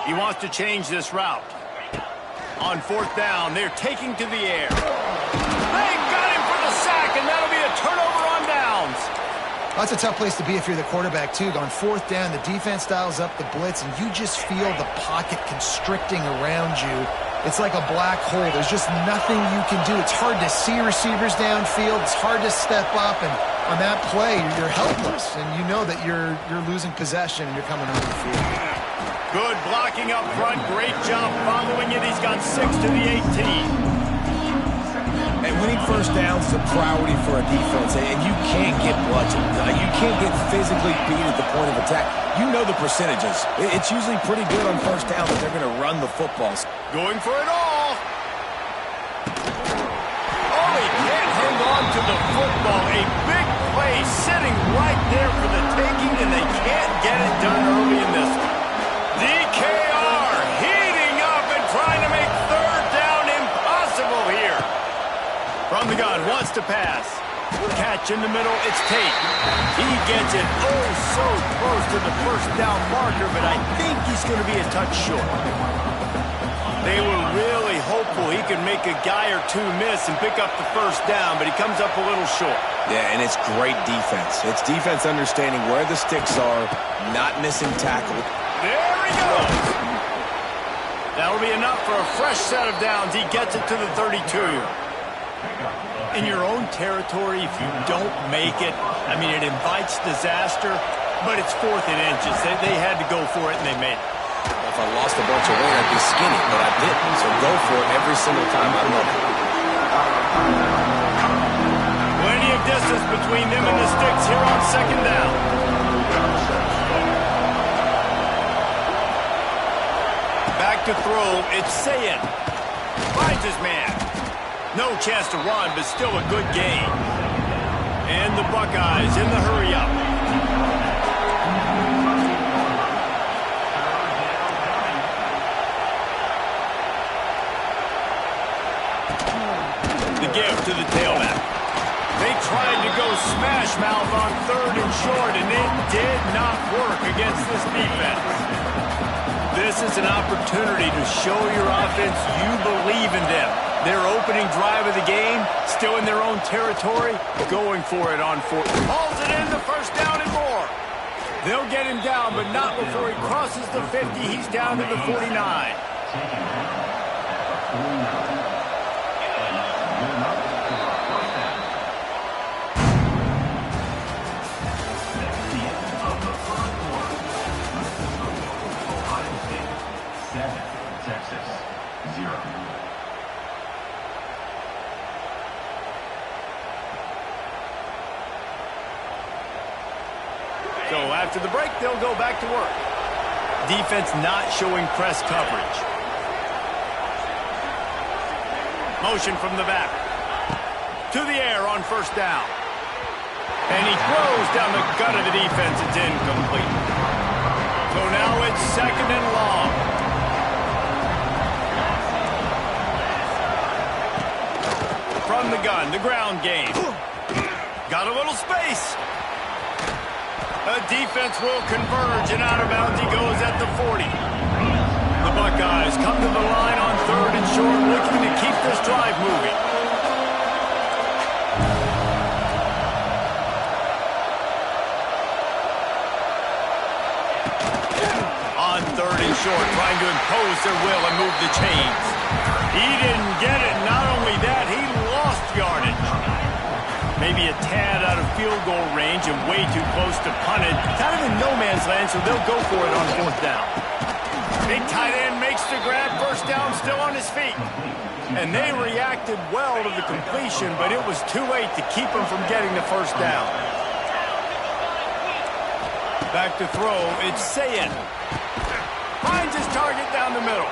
A: He wants to change this route. On 4th down, they're taking to the air. They got him for the sack, and that'll be a turnover on downs.
B: That's a tough place to be if you're the quarterback, too. On 4th down, the defense dials up the blitz, and you just feel the pocket constricting around you. It's like a black hole. There's just nothing you can do. It's hard to see receivers downfield. It's hard to step up, and on that play, you're helpless, and you know that you're losing possession and you're coming on the field.
A: Good blocking up front. Great job following it. He's got 6 to the 18.
C: And winning 1st downs is a priority for a defense, and you can't get bludgeoned. You can't get physically beat at the point of attack. You know the percentages. It's usually pretty good on 1st down that they're going to run the footballs.
A: Going for it all. Oh, he can't hang on to the football. A big play sitting right there for the taking, and they can't get it done early in this one. DKR heating up and trying to make 3rd down impossible here. From the gun, wants to pass. Catch in the middle, it's Tate. He gets it oh so close to the 1st down marker, but I think he's going to be a touch short. They were really hopeful he could make a guy or two miss and pick up the 1st down, but he comes up a little short.
C: Yeah, and it's great defense. It's defense understanding where the sticks are, not missing tackle.
A: There he goes. That'll be enough for a fresh set of downs. He gets it to the 32. In your own territory, if you don't make it, I mean, it invites disaster, but it's 4th and inches. They had to go for it, and they made it.
C: If I lost a bunch of weight, I'd be skinny, but I didn't. So go for it every single time. I love it.
A: Plenty of distance between them and the sticks here on 2nd down. Back to throw, it's Sayin. Finds his man. No chance to run, but still a good game. And the Buckeyes in the hurry-up. The give to the tailback. They tried to go smash mouth on 3rd and short, and it did not work against this defense. This is an opportunity to show your offense you believe in them. Their opening drive of the game, still in their own territory, going for it on 4th. Hauls it in, the 1st down and more. They'll get him down, but not before he crosses the 50. He's down to the 49. So after the break, they'll go back to work. Defense not showing press coverage. Motion from the back. To the air on 1st down. And he throws down the gut of the defense. It's incomplete. So now it's 2nd and long. From the gun, the ground game. Got a little space. The defense will converge, and out of bounds he goes at the 40. The Buckeyes come to the line on 3rd and short, looking to keep this drive moving. On 3rd and short, trying to impose their will and move the chains. He didn't get it. Not only that, he lost yardage. Maybe a tad out of field goal range and way too close to punt it. Kind of in no man's land, so they'll go for it on 4th down. Big tight end makes the grab, first down, still on his feet. And they reacted well to the completion, but it was too late to keep him from getting the first down. Back to throw, it's Ncaa26. Finds his target down the middle.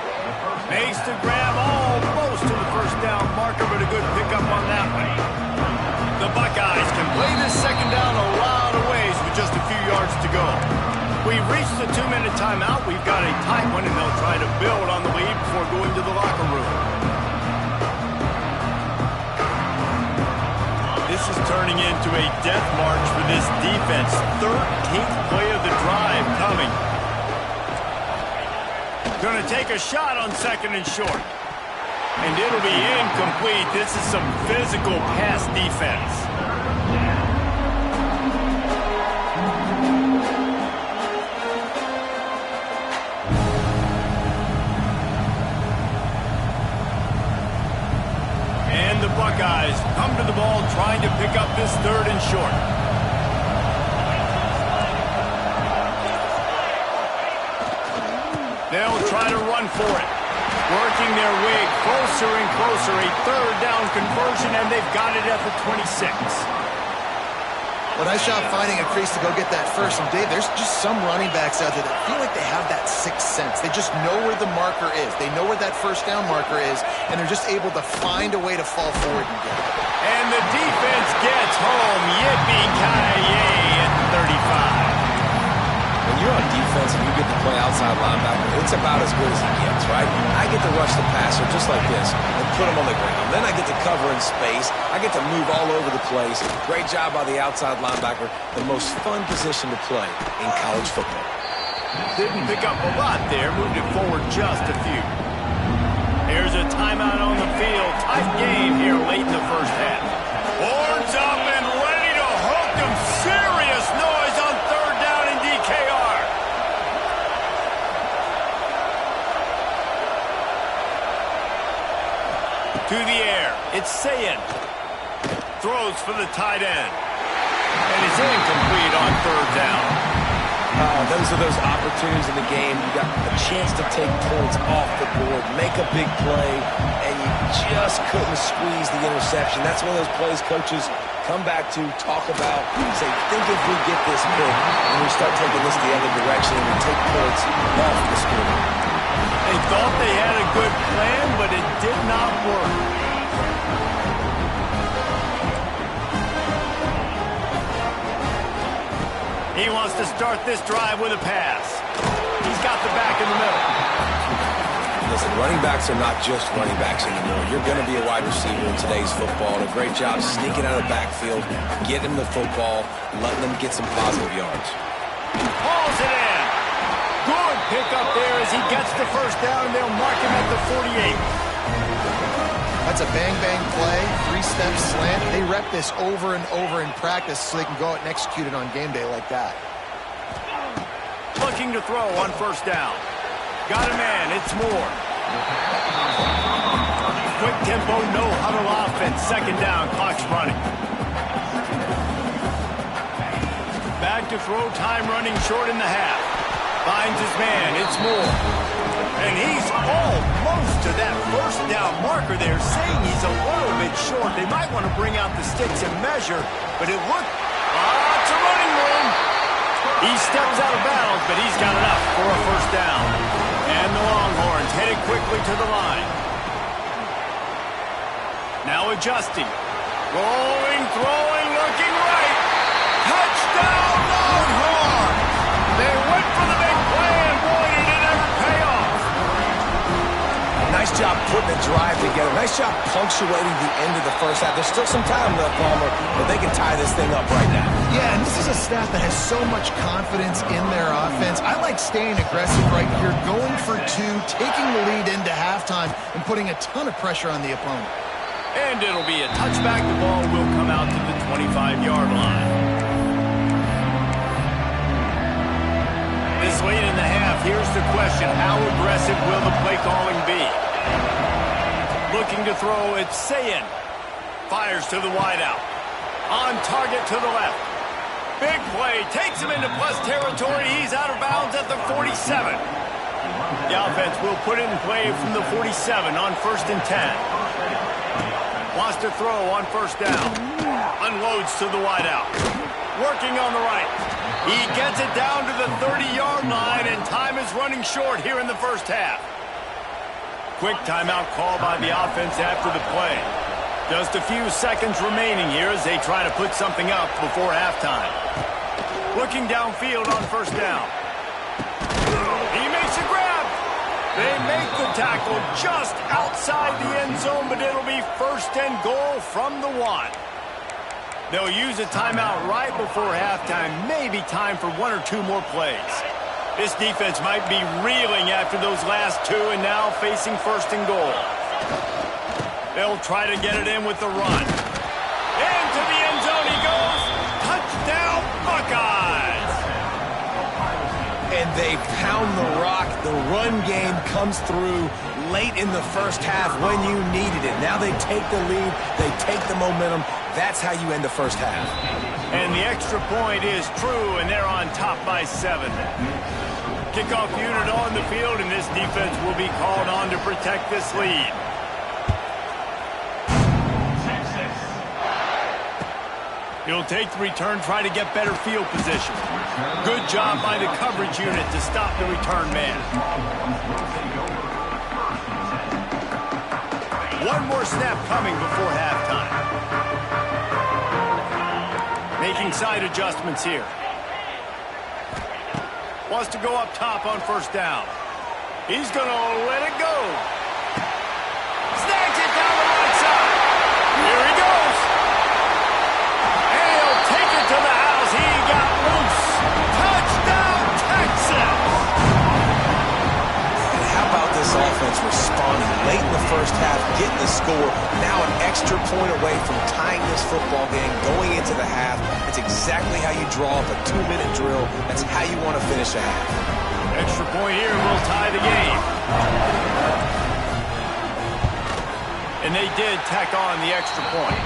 A: Makes the grab almost to the first down marker, but a good pickup on that one. The Buckeyes can play this second down a lot of ways with just a few yards to go. We've reached the 2-minute timeout. We've got a tight one, and they'll try to build on the lead before going to the locker room. This is turning into a death march for this defense. 13th play of the drive coming. Going to take a shot on second and short. And it'll be incomplete. This is some physical pass defense. And the Buckeyes come to the ball trying to pick up this third and short. They'll try to run for it. Working their way closer and closer. A third down conversion, and they've got it at the 26.
B: Well, nice job finding a crease to go get that first. And, Dave, there's just some running backs out there that feel like they have that sixth sense. They just know where the marker is. They know where that first down marker is, and they're just able to find a way to fall forward and get it.
A: And the defense gets home. Yippee-ki-yay at 35.
C: When you're on defense and you get to play outside linebacker, it's about as good as it gets, right? I get to rush the passer just like this and put him on the ground. Then I get to cover in space. I get to move all over the place. Great job by the outside linebacker. The most fun position to play in college football.
A: Didn't pick up a lot there. Moved it forward just a few. Here's a timeout on the field. Tight game here late in the first half. Horns up and ready to hook them. Serious noise on third down in DKR. To the air. It's Ncaa26. Throws for the tight end. And it's incomplete on third down.
C: Those are those opportunities in the game. You got a chance to take points off the board, make a big play, and you just couldn't squeeze the interception. That's one of those plays coaches come back to, talk about, say, think if we get this big and we start taking this the other direction and we take points off the scoreboard.
A: They thought they had a good plan, but it did not work. He wants to start this drive with a pass. He's got the back in the middle.
C: Listen, running backs are not just running backs anymore. You're going to be a wide receiver in today's football. And a great job sneaking out of the backfield, getting him the football, and letting them get some positive yards.
A: Hauls it in. Good pickup there as he gets the first down, and they'll mark him at the 48.
B: That's a bang-bang play, three-step slant. They rep this over and over in practice so they can go out and execute it on game day like that.
A: Looking to throw on first down. Got a man, it's Moore. Quick tempo, no huddle offense. Second down, clock's running. Back to throw, time running short in the half. Finds his man, it's Moore. And he's almost to that first down marker there, saying he's a little bit short. They might want to bring out the sticks and measure, but it looked lots of running room. He steps out of bounds, but he's got enough for a first down. And the Longhorns headed quickly to the line. Now adjusting. Rolling, throwing, looking right. Touchdown, Longhorns! They went for the big play, and boy, did it ever pay off.
C: Nice job putting the drive together. Nice job punctuating the end of the first half. There's still some time left, Palmer, but they can tie this thing up right now.
B: Yeah, and this is a staff that has so much confidence in their offense. I like staying aggressive right here, going for two, taking the lead into halftime, and putting a ton of pressure on the opponent.
A: And it'll be a touchback. The ball will come out to the 25-yard line. This late in the half, here's the question. How aggressive will the play calling be? Looking to throw, it's Ncaa26. Fires to the wideout. On target to the left. Big play. Takes him into plus territory. He's out of bounds at the 47. The offense will put it in play from the 47 on 1st and 10. Wants to throw on 1st down. Unloads to the wideout. Working on the right. He gets it down to the 30-yard line, and time is running short here in the 1st half. Quick timeout call by the offense after the play. Just a few seconds remaining here as they try to put something up before halftime. Looking downfield on 1st down. He makes a grab. They make the tackle just outside the end zone, but it'll be 1st and goal from the 1. They'll use a timeout right before halftime. Maybe time for 1 or 2 more plays. This defense might be reeling after those last 2 and now facing 1st and goal. They'll try to get it in with the run. Into the end zone he goes. Touchdown, Buckeyes!
C: And they pound the rock. The run game comes through late in the 1st half when you needed it. Now they take the lead. They take the momentum. That's how you end the 1st half.
A: And the extra point is true, and they're on top by 7. Kickoff unit on the field, and this defense will be called on to protect this lead. He'll take the return, try to get better field position. Good job by the coverage unit to stop the return man. One more snap coming before halftime. Making side adjustments here. Wants to go up top on 1st down. He's going to let it go. Snags it down the right side. Here he goes. And he'll take it to the house. He got loose. Touchdown, Texas.
C: And how about this offense responding late in the 1st half, getting the score, now an extra point away from tying this football game, going into the half. It's exactly how you draw up a 2-minute drill. That's how you want to finish a half.
A: Extra point here will tie the game. And they did tack on the extra point.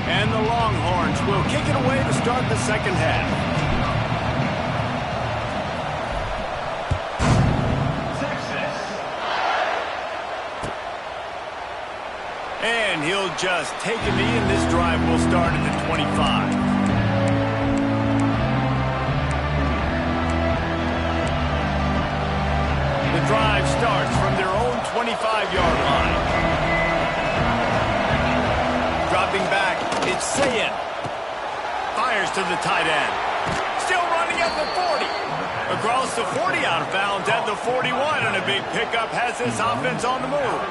A: And the Longhorns will kick it away to start the 2nd half. And he'll just take a knee, and this drive will start at the 25. The drive starts from their own 25-yard line. Dropping back, it's Sayin. Fires to the tight end. Still running at the 40. Across the 40, out of bounds at the 41, and a big pickup has this offense on the move.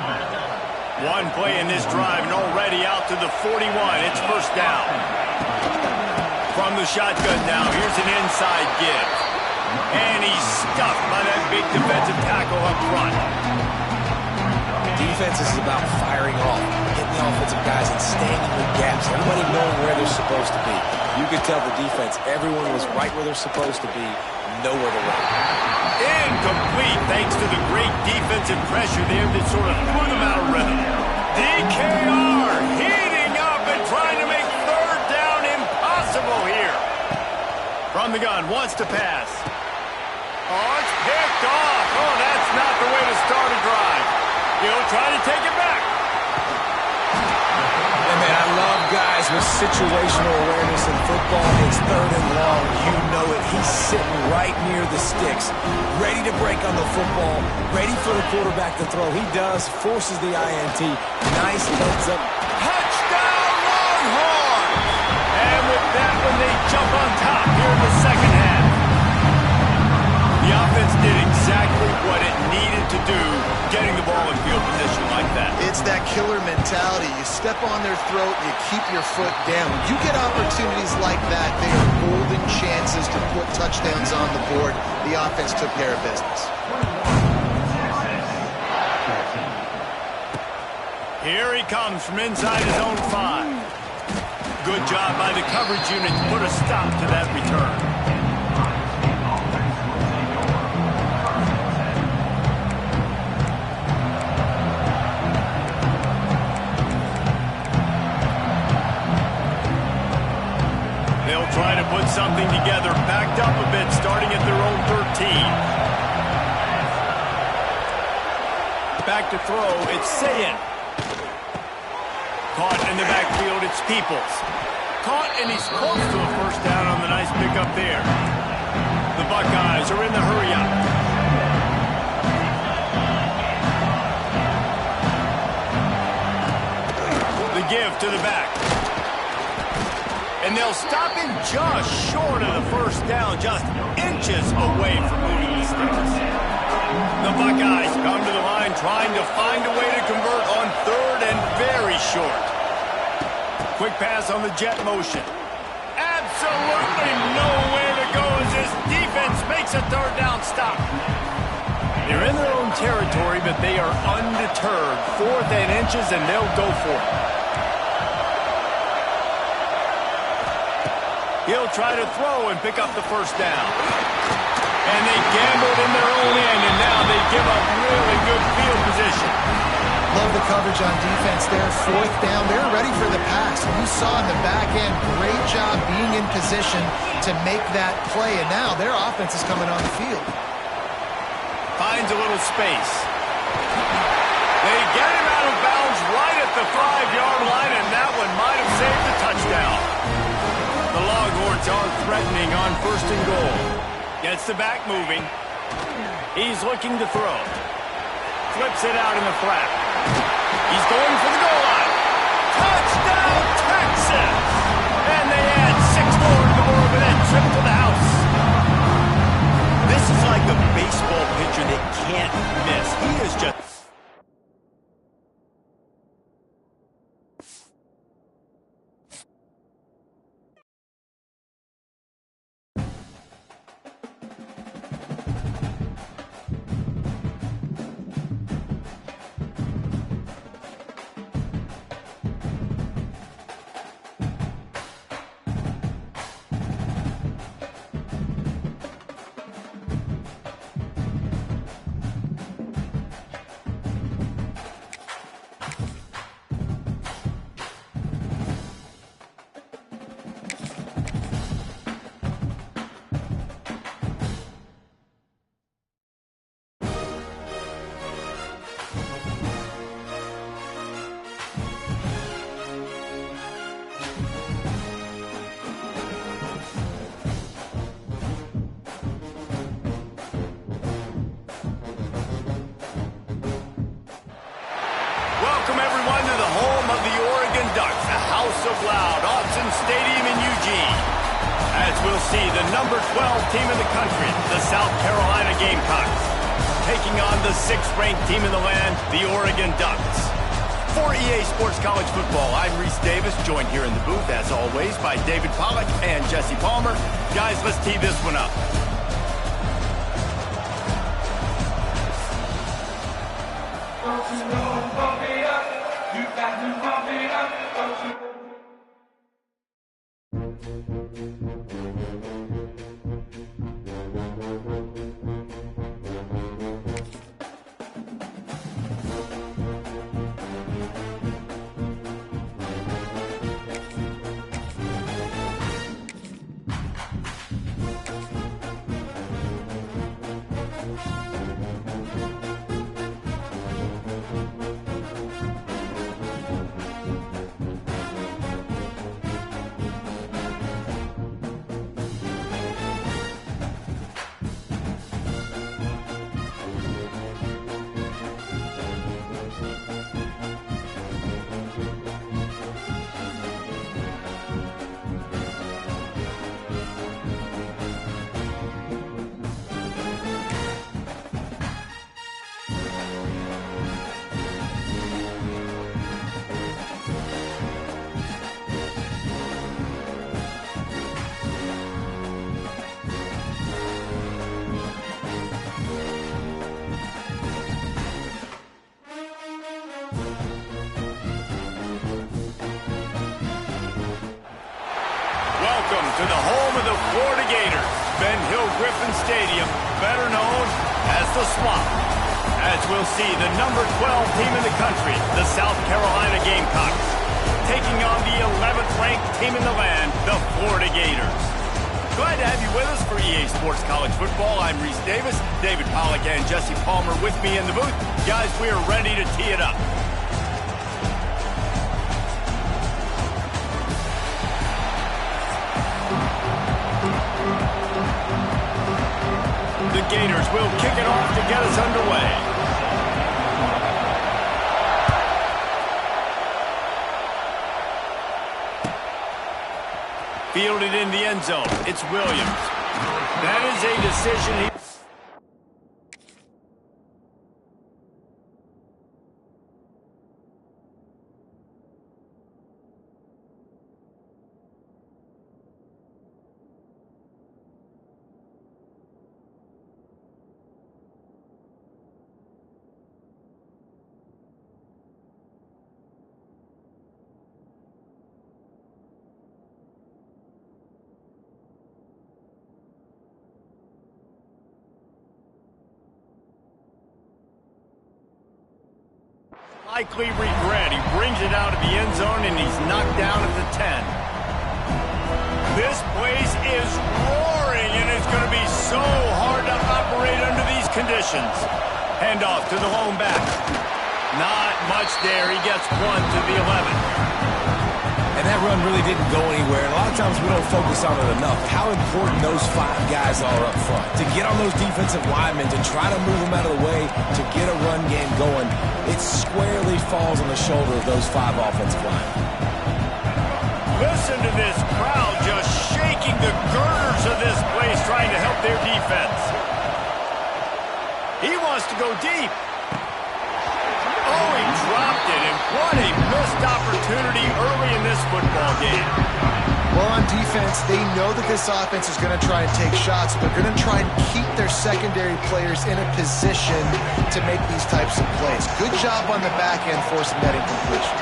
A: One play in this drive, and already out to the 41. It's 1st down. From the shotgun now, here's an inside give. And he's stuffed by that big defensive tackle up front.
C: Defense is about firing off, hitting the offensive guys and staying in the gaps. Everybody knowing where they're supposed to be. You could tell the defense, everyone was right where they're supposed to be, nowhere to run.
A: Incomplete thanks to the great defensive pressure there that sort of threw them out of rhythm. DKR heating up and trying to make 3rd down impossible here. From the gun, wants to pass. Oh, it's picked off. Oh, that's not the way to start a drive. He'll try to take it back.
C: And man, I love guys with situational awareness in football. It's 3rd and long. You know it. He's sitting right near the sticks, ready to break on the football, ready for the quarterback to throw. He does, forces the INT. Nice heads up.
A: Touchdown, Longhorns! And with that one, they jump on top here in the 2nd half. The offense did exactly what it needed to do, getting the ball in field position like that.
B: It's that killer mentality. You step on their throat, you keep your foot down. When you get opportunities like that, they are golden chances to put touchdowns on the board. The offense took care of business.
A: Here he comes from inside his own 5. Good job by the coverage unit to put a stop to that return. They'll try to put something together, backed up a bit, starting at their own 13. Back to throw, it's Sayin. Caught in the backfield, it's Peoples. Caught, and he's close to a first down on the nice pickup there. The Buckeyes are in the hurry-up. The give to the back. And they'll stop him just short of the first down, just inches away from moving the sticks. The Buckeyes come to the line trying to find a way to convert on third and very short. Quick pass on the jet motion. Absolutely nowhere to go as this defense makes a third down stop. They're in their own territory, but they are undeterred. 4th and inches, and they'll go for it. He'll try to throw and pick up the first down. And they gambled in their own end, and now they give up really good field position.
B: Love the coverage on defense there. 4th down. They're ready for the pass. You saw in the back end, great job being in position to make that play. And now their offense is coming on the field.
A: Finds a little space. They get him out of bounds right at the 5-yard line, and that one might have saved the touchdown. The Longhorns are threatening on 1st and goal. Gets the back moving. He's looking to throw. Flips it out in the flat. He's going for the goal line. Touchdown, Texas! And they add 6 more to the board with that trip to the house. This is like a baseball pitcher that can't miss. He is just... Welcome, everyone, to the home of the Oregon Ducks, a house of loud, Autzen Stadium in Eugene. As we'll see, the number 12 team in the country, the South Carolina Gamecocks, taking on the 6th-ranked team in the land, the Oregon Ducks. For EA Sports College Football, I'm Reese Davis, joined here in the booth, as always, by David Pollack and Jesse Palmer. Guys, let's tee this one up. Welcome to the home of the Florida Gators, Ben Hill Griffin Stadium, better known as the Swamp. As we'll see, the number 12 team in the country, the South Carolina Gamecocks, taking on the 11th ranked team in the land, the Florida Gators. Glad to have you with us for EA Sports College Football. I'm Reese Davis, David Pollack and Jesse Palmer with me in the booth. Guys, we are ready to tee it up. The Gators will kick it off to get us underway. Fielded in the end zone. It's Williams. That is a decision. Likely regret. He brings it out of the end zone, and he's knocked down at the 10. This place is roaring, and it's going to be so hard to operate under these conditions. Handoff to the lone back. Not much there. He gets one to the 11.
C: And that run really didn't go anywhere. A lot of times we don't focus on it enough. How important those 5 guys are up front. To get on those defensive linemen, to try to move them out of the way, to get a run game going, it squarely falls on the shoulder of those 5 offensive linemen.
A: Listen to this crowd just shaking the girders of this place, trying to help their defense. He wants to go deep. Oh, he dropped it, and what a missed opportunity early in this football game.
B: Well, on defense, they know that this offense is going to try and take shots. They're going to try and keep their secondary players in a position to make these types of plays. Good job on the back end forcing that incompletion.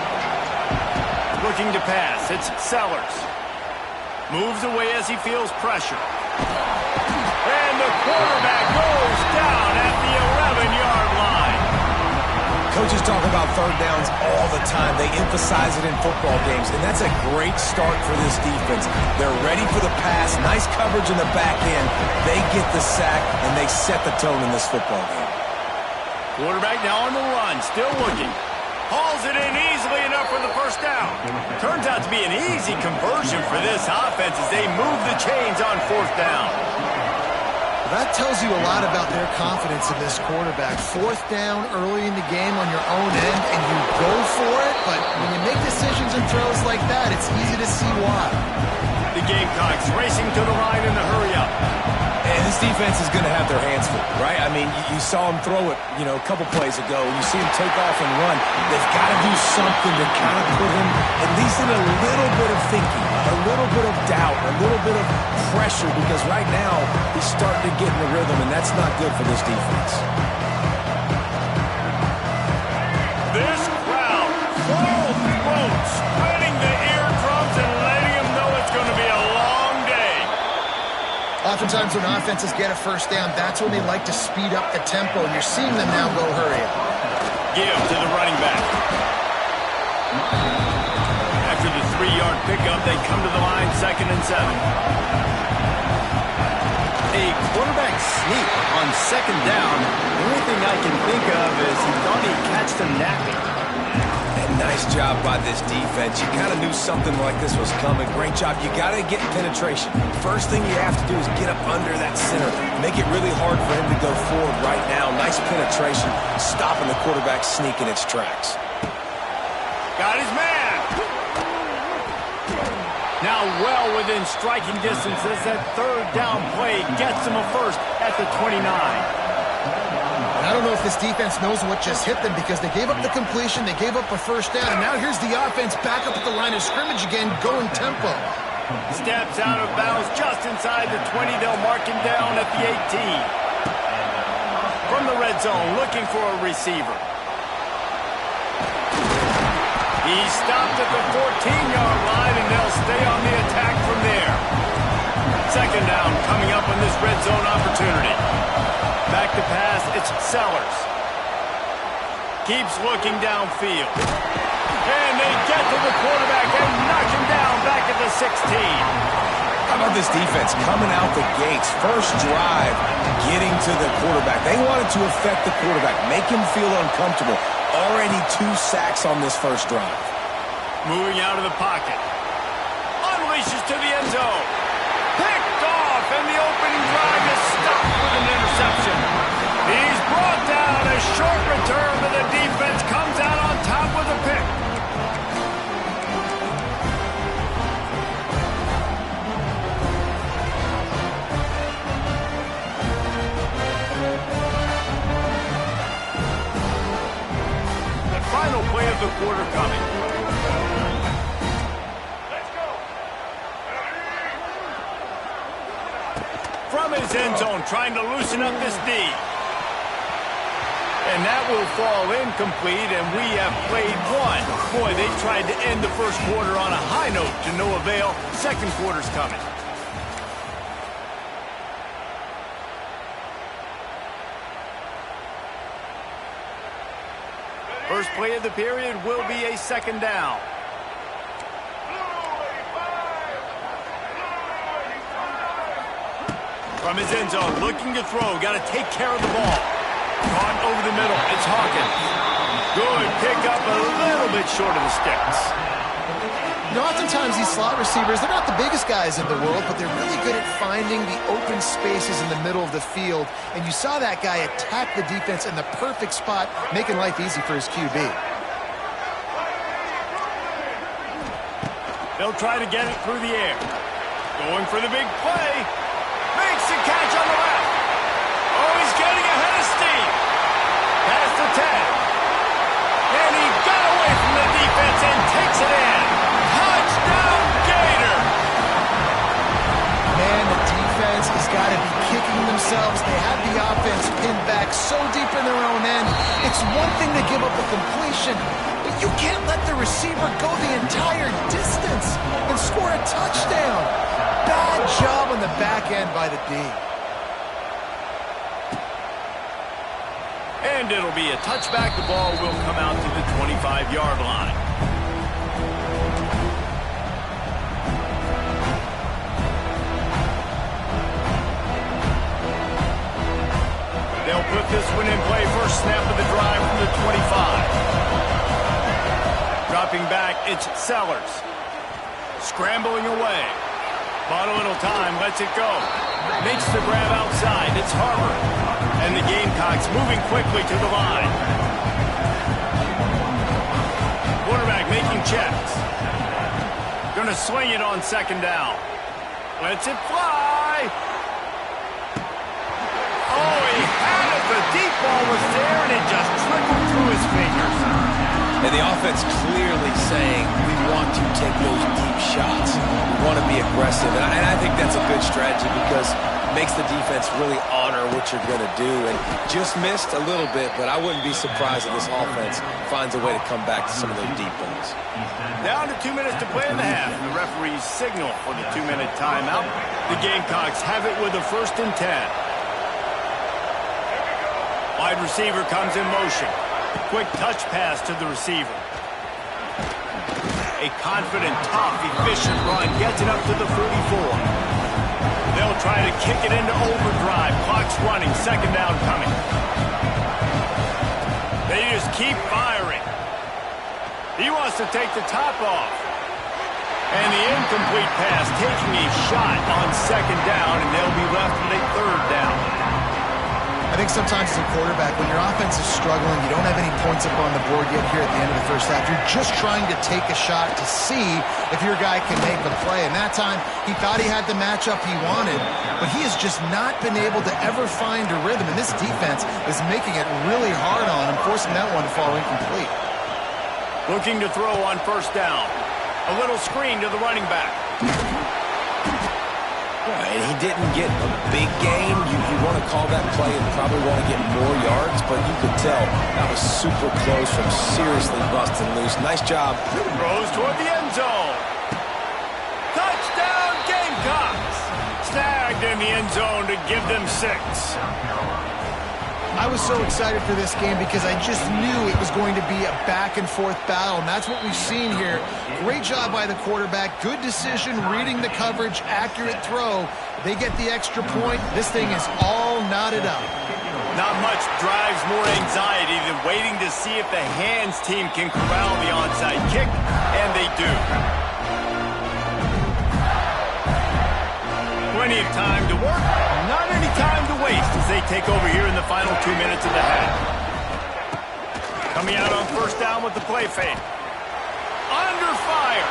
A: Looking to pass, it's Sellers. Moves away as he feels pressure. And the quarterback goes down at the 11-yard line.
C: Coaches talk about third downs all the time. They emphasize it in football games, and that's a great start for this defense. They're ready for the pass, nice coverage in the back end. They get the sack, and they set the tone in this football game.
A: Quarterback now on the run, still looking. Hauls it in easily enough for the first down. Turns out to be an easy conversion for this offense as they move the chains on 4th down.
B: That tells you a lot about their confidence in this quarterback. 4th down early in the game on your own end, and you go for it, but when you make decisions and throws like that, it's easy to see why.
A: The Gamecocks racing to the line in the hurry-up.
C: And this defense is going to have their hands full, right? I mean, you saw him throw it, a couple plays ago. You see him take off and run. They've got to do something to kind of put him at least in a little bit of thinking, a little bit of doubt, a little bit of pressure, because right now he's starting to get in the rhythm, and that's not good for this defense.
A: This crowd, full throat, spreading the eardrums and letting him know it's going to be a long day.
B: Oftentimes when offenses get a first down, that's when they like to speed up the tempo, and you're seeing them now go hurry up.
A: Give to the running back. After the 3-yard pickup, they come to the line, 2nd and 7. A quarterback sneak on 2nd down. The only thing I can think of is he thought he'd catch them napping.
C: And nice job by this defense. You kind of knew something like this was coming. Great job. You got to get penetration. First thing you have to do is get up under that center. Make it really hard for him to go forward right now. Nice penetration, stopping the quarterback sneak in its tracks.
A: Got his man. Now well within striking distance as that 3rd down play gets him a first at the 29.
B: And I don't know if this defense knows what just hit them, because they gave up the completion, they gave up a first down, and now here's the offense back up at the line of scrimmage again, going tempo.
A: Steps out of bounds just inside the 20. They'll mark him down at the 18. From the red zone, looking for a receiver. He's stopped at the 14-yard line, and they'll stay on the attack from there. 2nd down coming up on this red zone opportunity. Back to pass, it's Sellers. Keeps looking downfield. And they get to the quarterback and knock him down back at the 16.
C: How about this defense coming out the gates? First drive, getting to the quarterback. They wanted to affect the quarterback, make him feel uncomfortable. Already 2 sacks on this first drive.
A: Moving out of the pocket. Unleashes to the end zone. Picked off, and the opening drive is stopped with an interception. He's brought down. A short return, but the defense comes out on top with a pick. The final play of the quarter coming. From his end zone, trying to loosen up this D. And that will fall incomplete, and we have played one. Boy, they tried to end the first quarter on a high note to no avail. Second quarter's coming. First play of the period will be a second down. From his end zone, looking to throw. Got to take care of the ball. Caught over the middle. It's Hawkins. Good pick up, a little bit short of the sticks.
B: You know, oftentimes these slot receivers, they're not the biggest guys in the world, but they're really good at finding the open spaces in the middle of the field. And you saw that guy attack the defense in the perfect spot, making life easy for his QB.
A: They'll try to get it through the air. Going for the big play. Makes the catch on the left. Oh, he's getting ahead of steam. Past the 10. And he got away from the defense and takes it in. Touchdown, Gator.
B: Man, the defense has got to be kicking themselves. They have the offense pinned back so deep in their own end. It's one thing to give up a completion, but you can't let the receiver go the entire distance and score a touchdown. Bad job on the back end by the D.
A: And it'll be a touchback. The ball will come out to the 25-yard line. They'll put this one in play. First snap of the drive from the 25. Dropping back, it's Sellers. Scrambling away. Bought a little time, lets it go. Makes the grab outside. It's Harvard. And the Gamecocks moving quickly to the line. Quarterback making checks. Gonna swing it on second down. Lets it fly. Oh, he had it. The deep ball was there, and it just trickled through his fingers.
C: And the offense clearly saying, we want to take those deep shots. We want to be aggressive. And I think that's a good strategy because it makes the defense really honor what you're going to do. And just missed a little bit, but I wouldn't be surprised if this offense finds a way to come back to some of those deep balls.
A: Down to 2 minutes to play in the half. The referees signal for the 2-minute timeout. The Gamecocks have it with a 1st and 10. Wide receiver comes in motion. Quick touch pass to the receiver. A confident, tough, efficient run gets it up to the 44. They'll try to kick it into overdrive. Clock's running. Second down coming. They just keep firing. He wants to take the top off. And the incomplete pass taking a shot on second down, and they'll be left with a 3rd down.
B: I think sometimes as a quarterback, when your offense is struggling, you don't have any points up on the board yet here at the end of the first half. You're just trying to take a shot to see if your guy can make a play. And that time, he thought he had the matchup he wanted, but he has just not been able to ever find a rhythm. And this defense is making it really hard on him, forcing that one to fall incomplete.
A: Looking to throw on first down. A little screen to the running back.
C: And he didn't get a big gain. You want to call that play and probably want to get more yards, but you could tell that was super close from seriously busting loose. Nice job.
A: Throws toward the end zone. Touchdown, Gamecocks. Snagged in the end zone to give them 6.
B: I was so excited for this game because I just knew it was going to be a back-and-forth battle, and that's what we've seen here. Great job by the quarterback, good decision, reading the coverage, accurate throw. They get the extra point. This thing is all knotted up.
A: Not much drives more anxiety than waiting to see if the hands team can corral the onside kick, and they do. Plenty of time to work, not any time to waste as they take over here in the final 2 minutes of the half. Coming out on first down with the play fake. Under fire.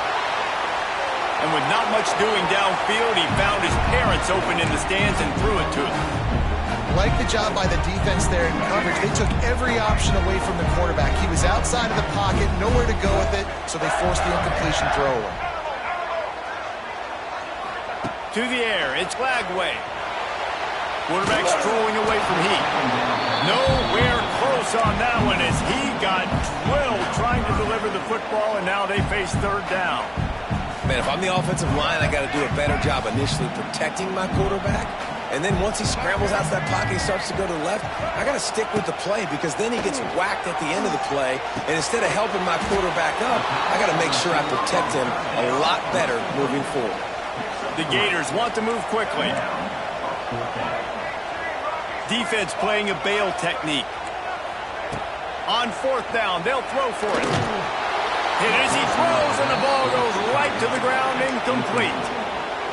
A: And with not much doing downfield, he found his parents open in the stands and threw it to them.
B: Like the job by the defense there in coverage. They took every option away from the quarterback. He was outside of the pocket, nowhere to go with it, so they forced the incompletion throw away.
A: To the air, it's Lagway. Quarterback strolling away from Heat. Nowhere close on that one as he got drilled trying to deliver the football, and now they face third down.
C: Man, if I'm the offensive line, I got to do a better job initially protecting my quarterback. And then once he scrambles out of that pocket, he starts to go to the left, I got to stick with the play because then he gets whacked at the end of the play. And instead of helping my quarterback up, I got to make sure I protect him a lot better moving forward.
A: The Gators want to move quickly. Defense playing a bail technique. On fourth down, they'll throw for it. Hit as he throws, and the ball goes right to the ground, incomplete.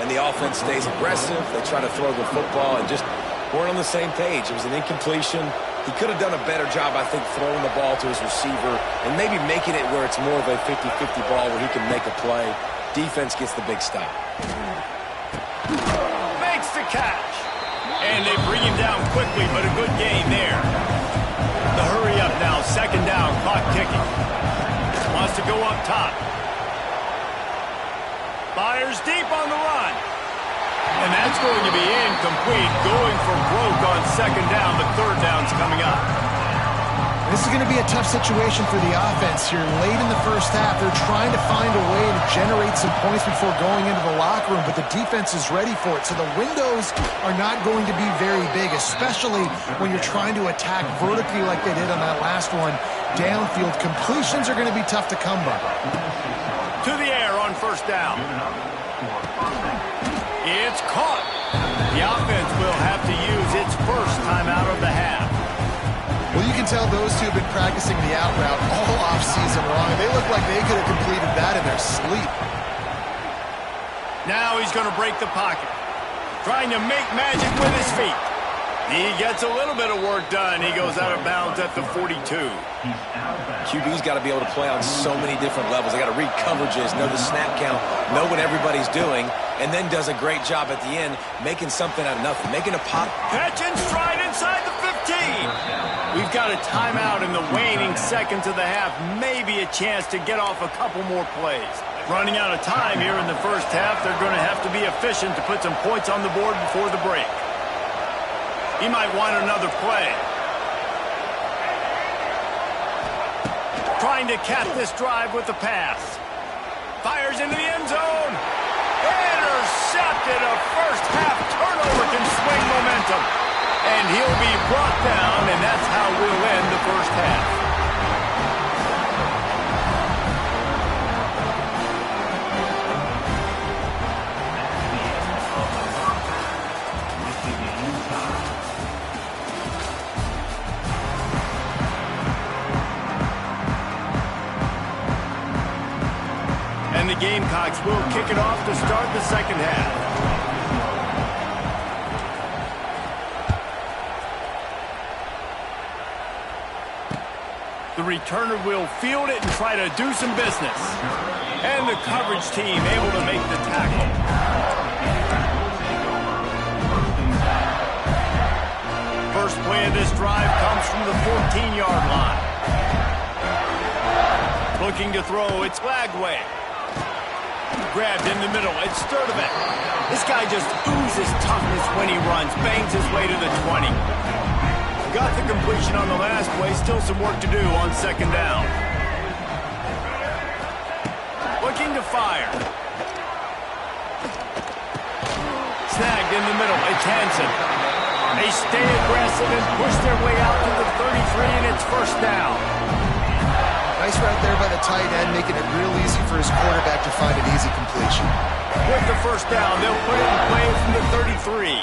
C: And the offense stays aggressive. They try to throw the football and just weren't on the same page. It was an incompletion. He could have done a better job, I think, throwing the ball to his receiver and maybe making it where it's more of a 50-50 ball where he can make a play. Defense gets the big stop.
A: Makes the catch. And they bring him down quickly, but a good gain there. The hurry up now, second down, clock ticking. Wants to go up top. Fires deep on the run. And that's going to be incomplete. Going for broke on second down. The third down's coming up.
B: This is going to be a tough situation for the offense here. Late in the first half, they're trying to find a way to generate some points before going into the locker room, but the defense is ready for it. So the windows are not going to be very big, especially when you're trying to attack vertically like they did on that last one. Downfield completions are going to be tough to come by.
A: To the air on first down. It's caught. The offense will have to use its first timeout of the half.
B: Well, you can tell those two have been practicing the out route all offseason long, and they look like they could have completed that in their sleep.
A: Now he's going to break the pocket. Trying to make magic with his feet. He gets a little bit of work done. He goes out of bounds at the 42.
C: QB's got to be able to play on so many different levels. They got to read coverages, know the snap count, know what everybody's doing, and then does a great job at the end making something out of nothing, making a pop.
A: Catch and stride inside the 15. We've got a timeout in the waning seconds of the half. Maybe a chance to get off a couple more plays. Running out of time here in the first half. They're going to have to be efficient to put some points on the board before the break. He might want another play. Trying to cap this drive with the pass. Fires into the end zone. Intercepted. A first half turnover can swing momentum. And he'll be brought down, and that's how we'll end the first half. And the Gamecocks will kick it off to start the second half. The returner will field it and try to do some business. And the coverage team able to make the tackle. First play of this drive comes from the 14-yard line. Looking to throw, it's Lagway. Grabbed in the middle, it's Sturdivant. This guy just oozes toughness when he runs, bangs his way to the 20. Got the completion on the last play, still some work to do on second down. Looking to fire. Snagged in the middle, it's Hansen. They stay aggressive and push their way out to the 33, and it's first down.
B: Nice route there by the tight end, making it real easy for his quarterback to find an easy completion.
A: With the first down, they'll put it in play from the 33.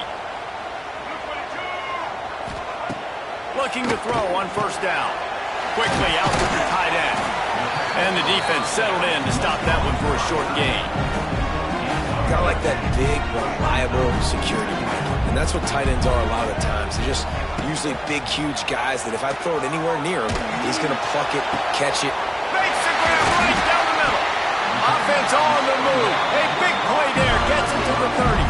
A: Looking to throw on first down. Quickly out to the tight end. And the defense settled in to stop that one for a short gain.
C: Got like that big, reliable security blanket. And that's what tight ends are a lot of the times. They're just usually big, huge guys that if I throw it anywhere near him, he's going to pluck it, catch it.
A: Makes the grab right down the middle. Offense on the move. A big play there. Gets it to the 30.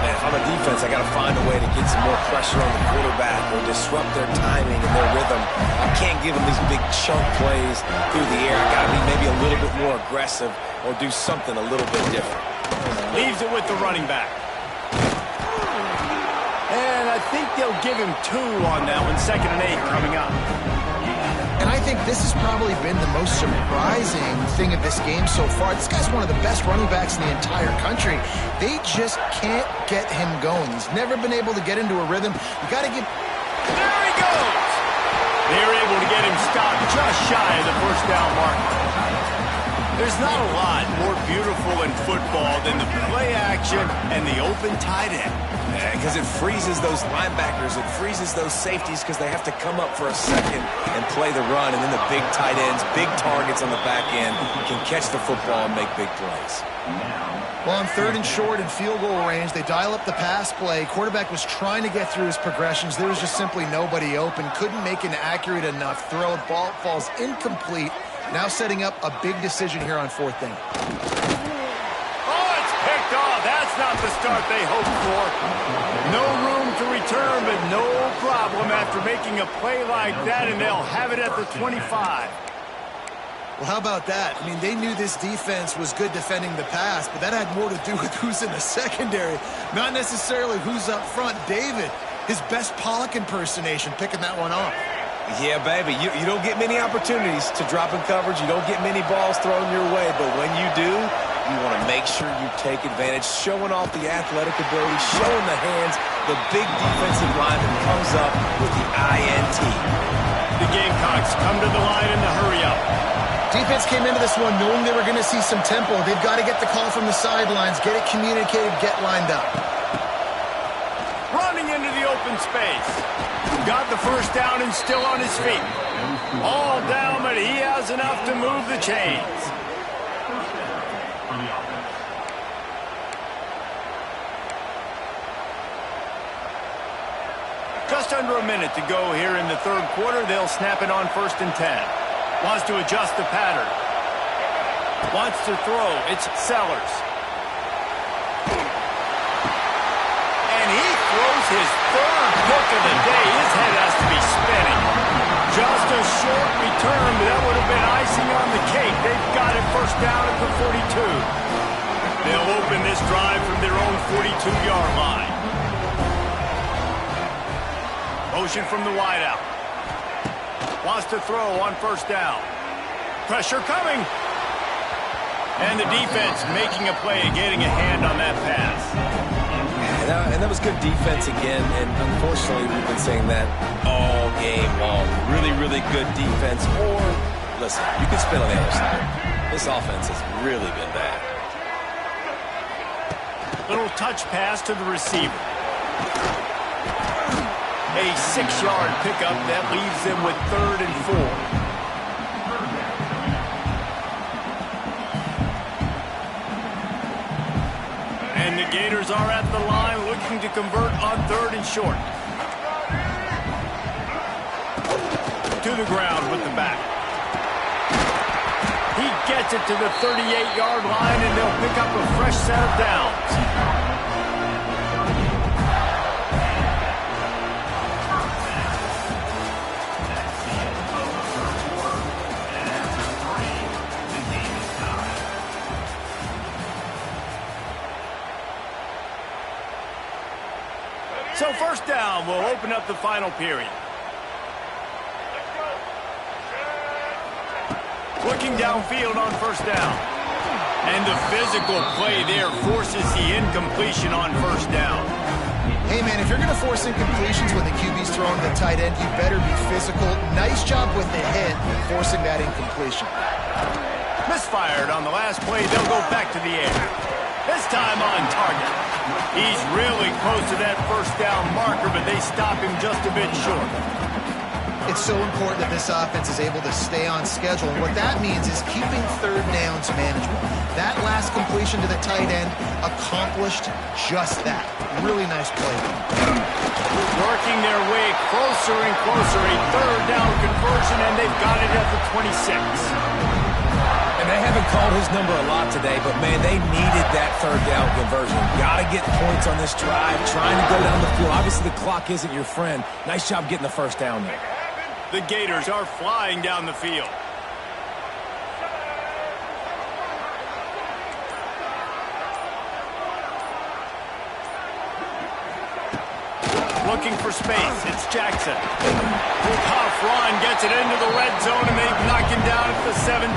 C: Man, if I'm a defense, I got to find a way to get some more pressure on the quarterback or disrupt their timing and their rhythm. I can't give them these big chunk plays through the air. I got to be maybe a little bit more aggressive or do something a little bit different.
A: Leaves it with the running back. And I think they'll give him 2 on that one. 2nd and 8 coming up.
B: And I think this has probably been the most surprising thing of this game so far. This guy's one of the best running backs in the entire country. They just can't get him going. He's never been able to get into a rhythm. You got to give...
A: There he goes! They're able to get him stopped just shy of the first down mark. There's not a lot more beautiful in football than the play action and the open tight end.
C: Because it freezes those linebackers, it freezes those safeties because they have to come up for a second and play the run, and then the big tight ends, big targets on the back end can catch the football and make big plays.
B: Well, on 3rd and short and field goal range, they dial up the pass play. Quarterback was trying to get through his progressions. There was just simply nobody open. Couldn't make an accurate enough throw. The ball falls incomplete. Now setting up a big decision here on 4th down.
A: That's not the start they hoped for. No room to return, but no problem after making a play like that, and they'll have it at the 25.
B: Well, how about that? I mean, they knew this defense was good defending the pass, but that had more to do with who's in the secondary, not necessarily who's up front. David, his best Pollock impersonation, picking that one off.
C: Yeah, baby, you don't get many opportunities to drop in coverage. You don't get many balls thrown your way, but when you do, you want to make sure you take advantage, showing off the athletic ability, showing the hands. The big defensive lineman comes up with the INT.
A: The Gamecocks come to the line in the hurry-up.
B: Defense came into this one knowing they were going to see some tempo. They've got to get the call from the sidelines, get it communicated, get lined up.
A: Running into the open space. Got the first down and still on his feet. All down, but he has enough to move the chains. Just under a minute to go here in the 3rd quarter. They'll snap it on 1st and 10. Wants to adjust the pattern. Wants to throw. It's Sellers. And he throws his 3rd pick of the day. His head has to be spinning. Just a short return, but that would have been icing on the cake. They've got it first down at the 42. They'll open this drive from their own 42-yard line. Motion from the wideout. Wants to throw on first down. Pressure coming. And the defense making a play and getting a hand on that pass.
C: And that was good defense again, and unfortunately we've been saying that all game long. Really, really good defense. Or, listen, you can spin on the other side. This offense has really been bad.
A: Little touch pass to the receiver. A 6-yard pickup that leaves them with 3rd and 4. And the Gators are at the line looking to convert on 3rd and short. To the ground with the back. He gets it to the 38-yard line, and they'll pick up a fresh set of downs. So 1st down will open up the final period. Looking downfield on 1st down. And the physical play there forces the incompletion on 1st down.
B: Hey, man, if you're going to force incompletions when the QB's throwing to the tight end, you better be physical. Nice job with the hit, forcing that incompletion.
A: Misfired on the last play. They'll go back to the air. This time on target. He's really close to that first down marker, but they stop him just a bit short.
B: It's so important that this offense is able to stay on schedule. And what that means is keeping third downs manageable. That last completion to the tight end accomplished just that. Really nice play.
A: Working their way closer and closer. A third down conversion, and they've got it at the 26.
C: And they haven't called his number a lot today, but, man, they needed that third down conversion. Got to get points on this drive, trying to go down the field. Obviously, the clock isn't your friend. Nice job getting the first down there.
A: The Gators are flying down the field. Looking for space. It's Jackson. Tough run gets it into the red zone, and they knock him down at the 17.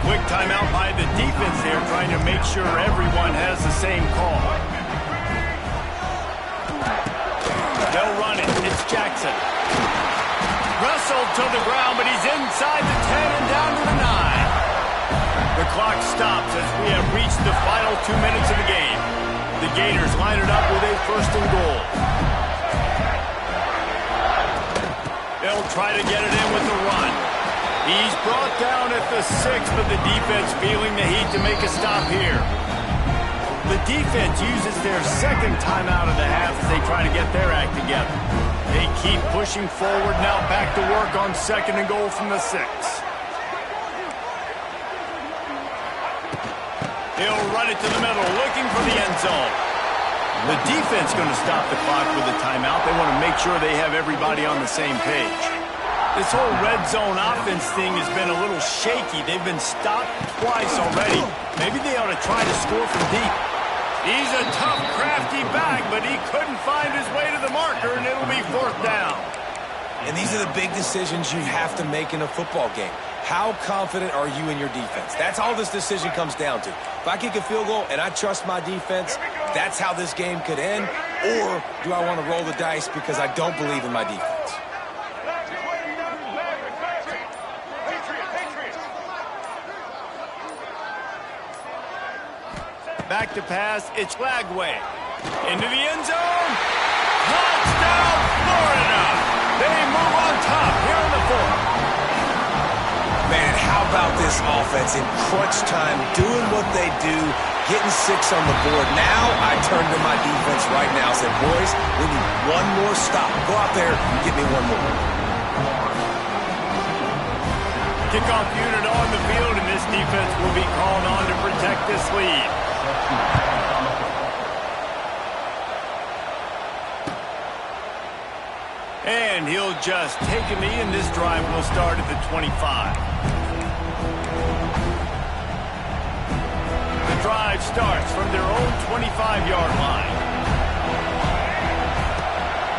A: Quick timeout by the defense there, trying to make sure everyone has the same call. They'll run it. It's Jackson. Wrestled to the ground, but he's inside the 10 and down to the 9. The clock stops as we have reached the final 2 minutes of the game. The Gators line it up with a first and goal. They'll try to get it in with the run. He's brought down at the 6, but the defense feeling the heat to make a stop here. The defense uses their second timeout of the half as they try to get their act together. They keep pushing forward, now back to work on second and goal from the 6. He'll run it to the middle, looking for the end zone. The defense going to stop the clock with a timeout. They want to make sure they have everybody on the same page. This whole red zone offense thing has been a little shaky. They've been stopped twice already. Maybe they ought to try to score from deep. He's a tough, crafty back, but he couldn't find his way to the marker, and it'll be fourth down.
C: And these are the big decisions you have to make in a football game. How confident are you in your defense? That's all this decision comes down to. If I kick a field goal and I trust my defense, that's how this game could end. Or do I want to roll the dice because I don't believe in my defense?
A: Back to pass, it's Lagway. Into the end zone. Touchdown, Florida! They move on top here in the fourth.
C: Man, how about this offense in crunch time, doing what they do, getting 6 on the board. Now I turn to my defense right now and say, boys, we need one more stop. Go out there and get me one more.
A: Kickoff unit on the field, and this defense will be called on to protect this lead. And he'll just take a knee, and this drive will start at the 25. The drive starts from their own 25-yard line.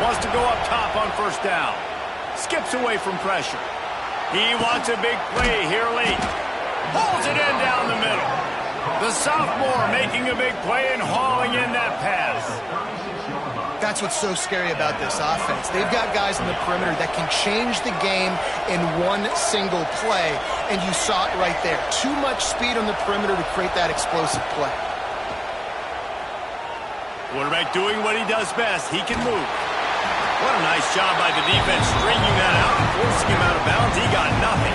A: Wants to go up top on first down. Skips away from pressure. He wants a big play here late. Pulls it in down the middle. The sophomore making a big play and hauling in that pass.
B: That's what's so scary about this offense. They've got guys in the perimeter that can change the game in one single play, and you saw it right there. Too much speed on the perimeter to create that explosive play.
A: Quarterback doing what he does best. He can move. What a nice job by the defense stringing that out and forcing him out of bounds. He got nothing.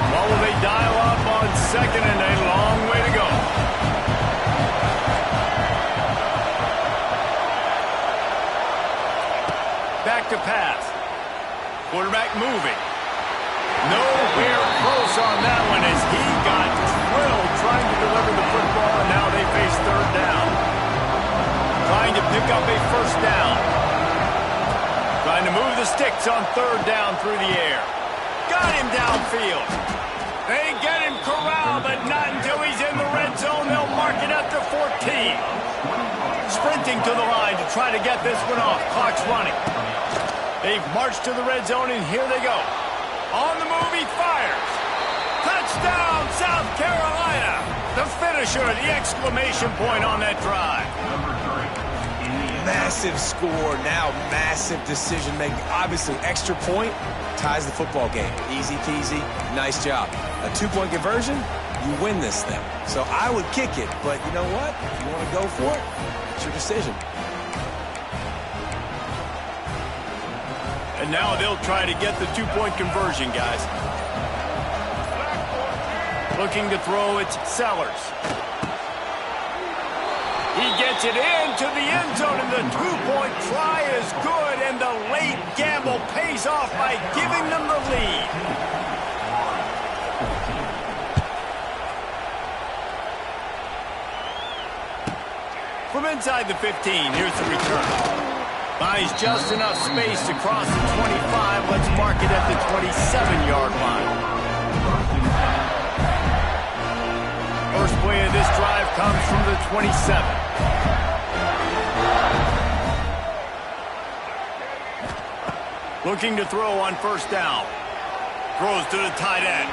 A: Well, will they dial up on second and a long way to go? Back to pass. Quarterback moving. Nowhere close on that one as he got drilled trying to deliver the football, and now they face third down. Trying to pick up a first down. Trying to move the sticks on third down through the air. Got him downfield. They get him corralled, but not until he's in the red zone. They'll mark it at the 14. Sprinting to the line to try to get this one off. Clock's running. They've marched to the red zone, and here they go. On the move, he fires. Touchdown, South Carolina. The finisher, the exclamation point on that drive.
C: massive score, now massive decision-making. Obviously, extra point ties the football game. Easy peasy, nice job. A two-point conversion, you win this thing. So I would kick it, but you know what? If you want to go for it, it's your decision.
A: And now they'll try to get the two-point conversion, guys. Looking to throw, it's Sellers. He gets it into the end zone, and the two-point try is good, and the late gamble pays off by giving them the lead. From inside the 15, here's the return. Buys just enough space to cross the 25. Let's mark it at the 27-yard line. First play of this drive comes from the 27. Looking to throw on first down. Throws to the tight end.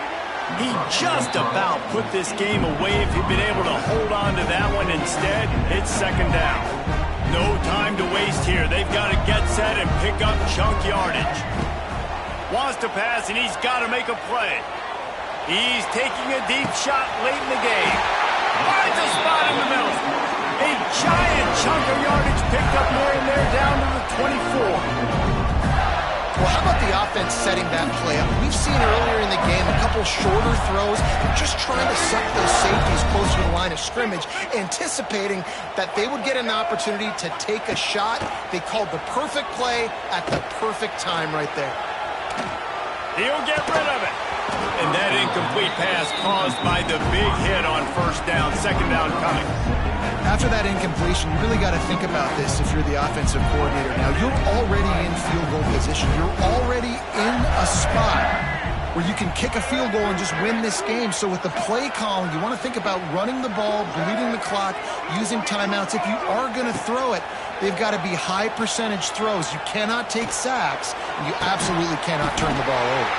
A: He just about put this game away if he'd been able to hold on to that one. Instead, it's second down. No time to waste here. They've got to get set and pick up chunk yardage. Wants to pass, and he's got to make a play. He's taking a deep shot late in the game. Finds a spot in the middle. A giant chunk of yardage picked up there and there down to the 24.
B: Well, how about the offense setting that play up? We've seen earlier in the game a couple shorter throws. They're just trying to suck those safeties closer to the line of scrimmage, anticipating that they would get an opportunity to take a shot. They called the perfect play at the perfect time right there.
A: He'll get rid of it. And that incomplete pass caused by the big hit on first down, second down coming.
B: After that incompletion, you really got to think about this if you're the offensive coordinator. Now, you're already in field goal position. You're already in a spot where you can kick a field goal and just win this game. So with the play calling, you want to think about running the ball, bleeding the clock, using timeouts. If you are going to throw it, they've got to be high percentage throws. You cannot take sacks, and you absolutely cannot turn the ball over.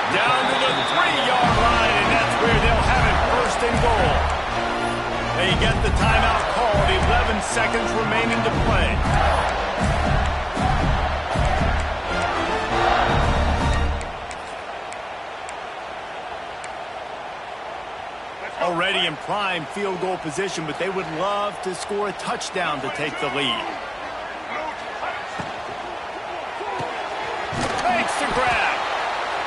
A: Down to the 3-yard line, and that's where they'll have it first and goal. They get the timeout called. 11 seconds remaining to play. Already in prime field goal position, but they would love to score a touchdown to take the lead. Makes the grab.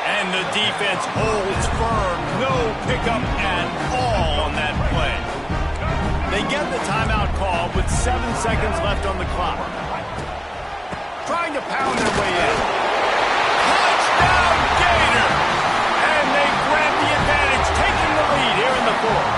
A: And the defense holds firm. No pickup at all on that play. They get the timeout call with 7 seconds left on the clock. Trying to pound their way in. Touchdown, Gator! And they grab the advantage, taking the lead here in the fourth.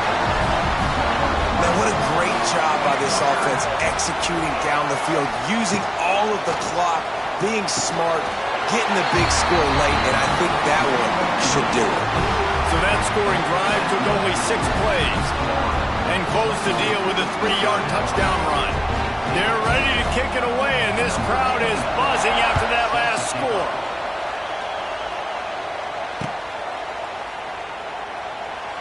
C: Now, what a great job by this offense executing down the field, using all of the clock, being smart, getting the big score late, and I think that one should do it.
A: So that scoring drive took only 6 plays and closed the deal with a 3-yard touchdown run. They're ready to kick it away, and this crowd is buzzing after that last score.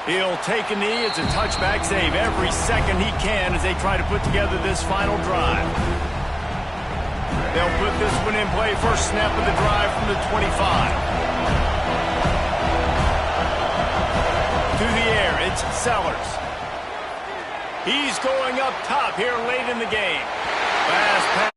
A: He'll take a knee. It's a touchback save every second he can as they try to put together this final drive. They'll put this one in play. First snap of the drive from the 25. To the air, it's Sellers. He's going up top here late in the game. Fast pass.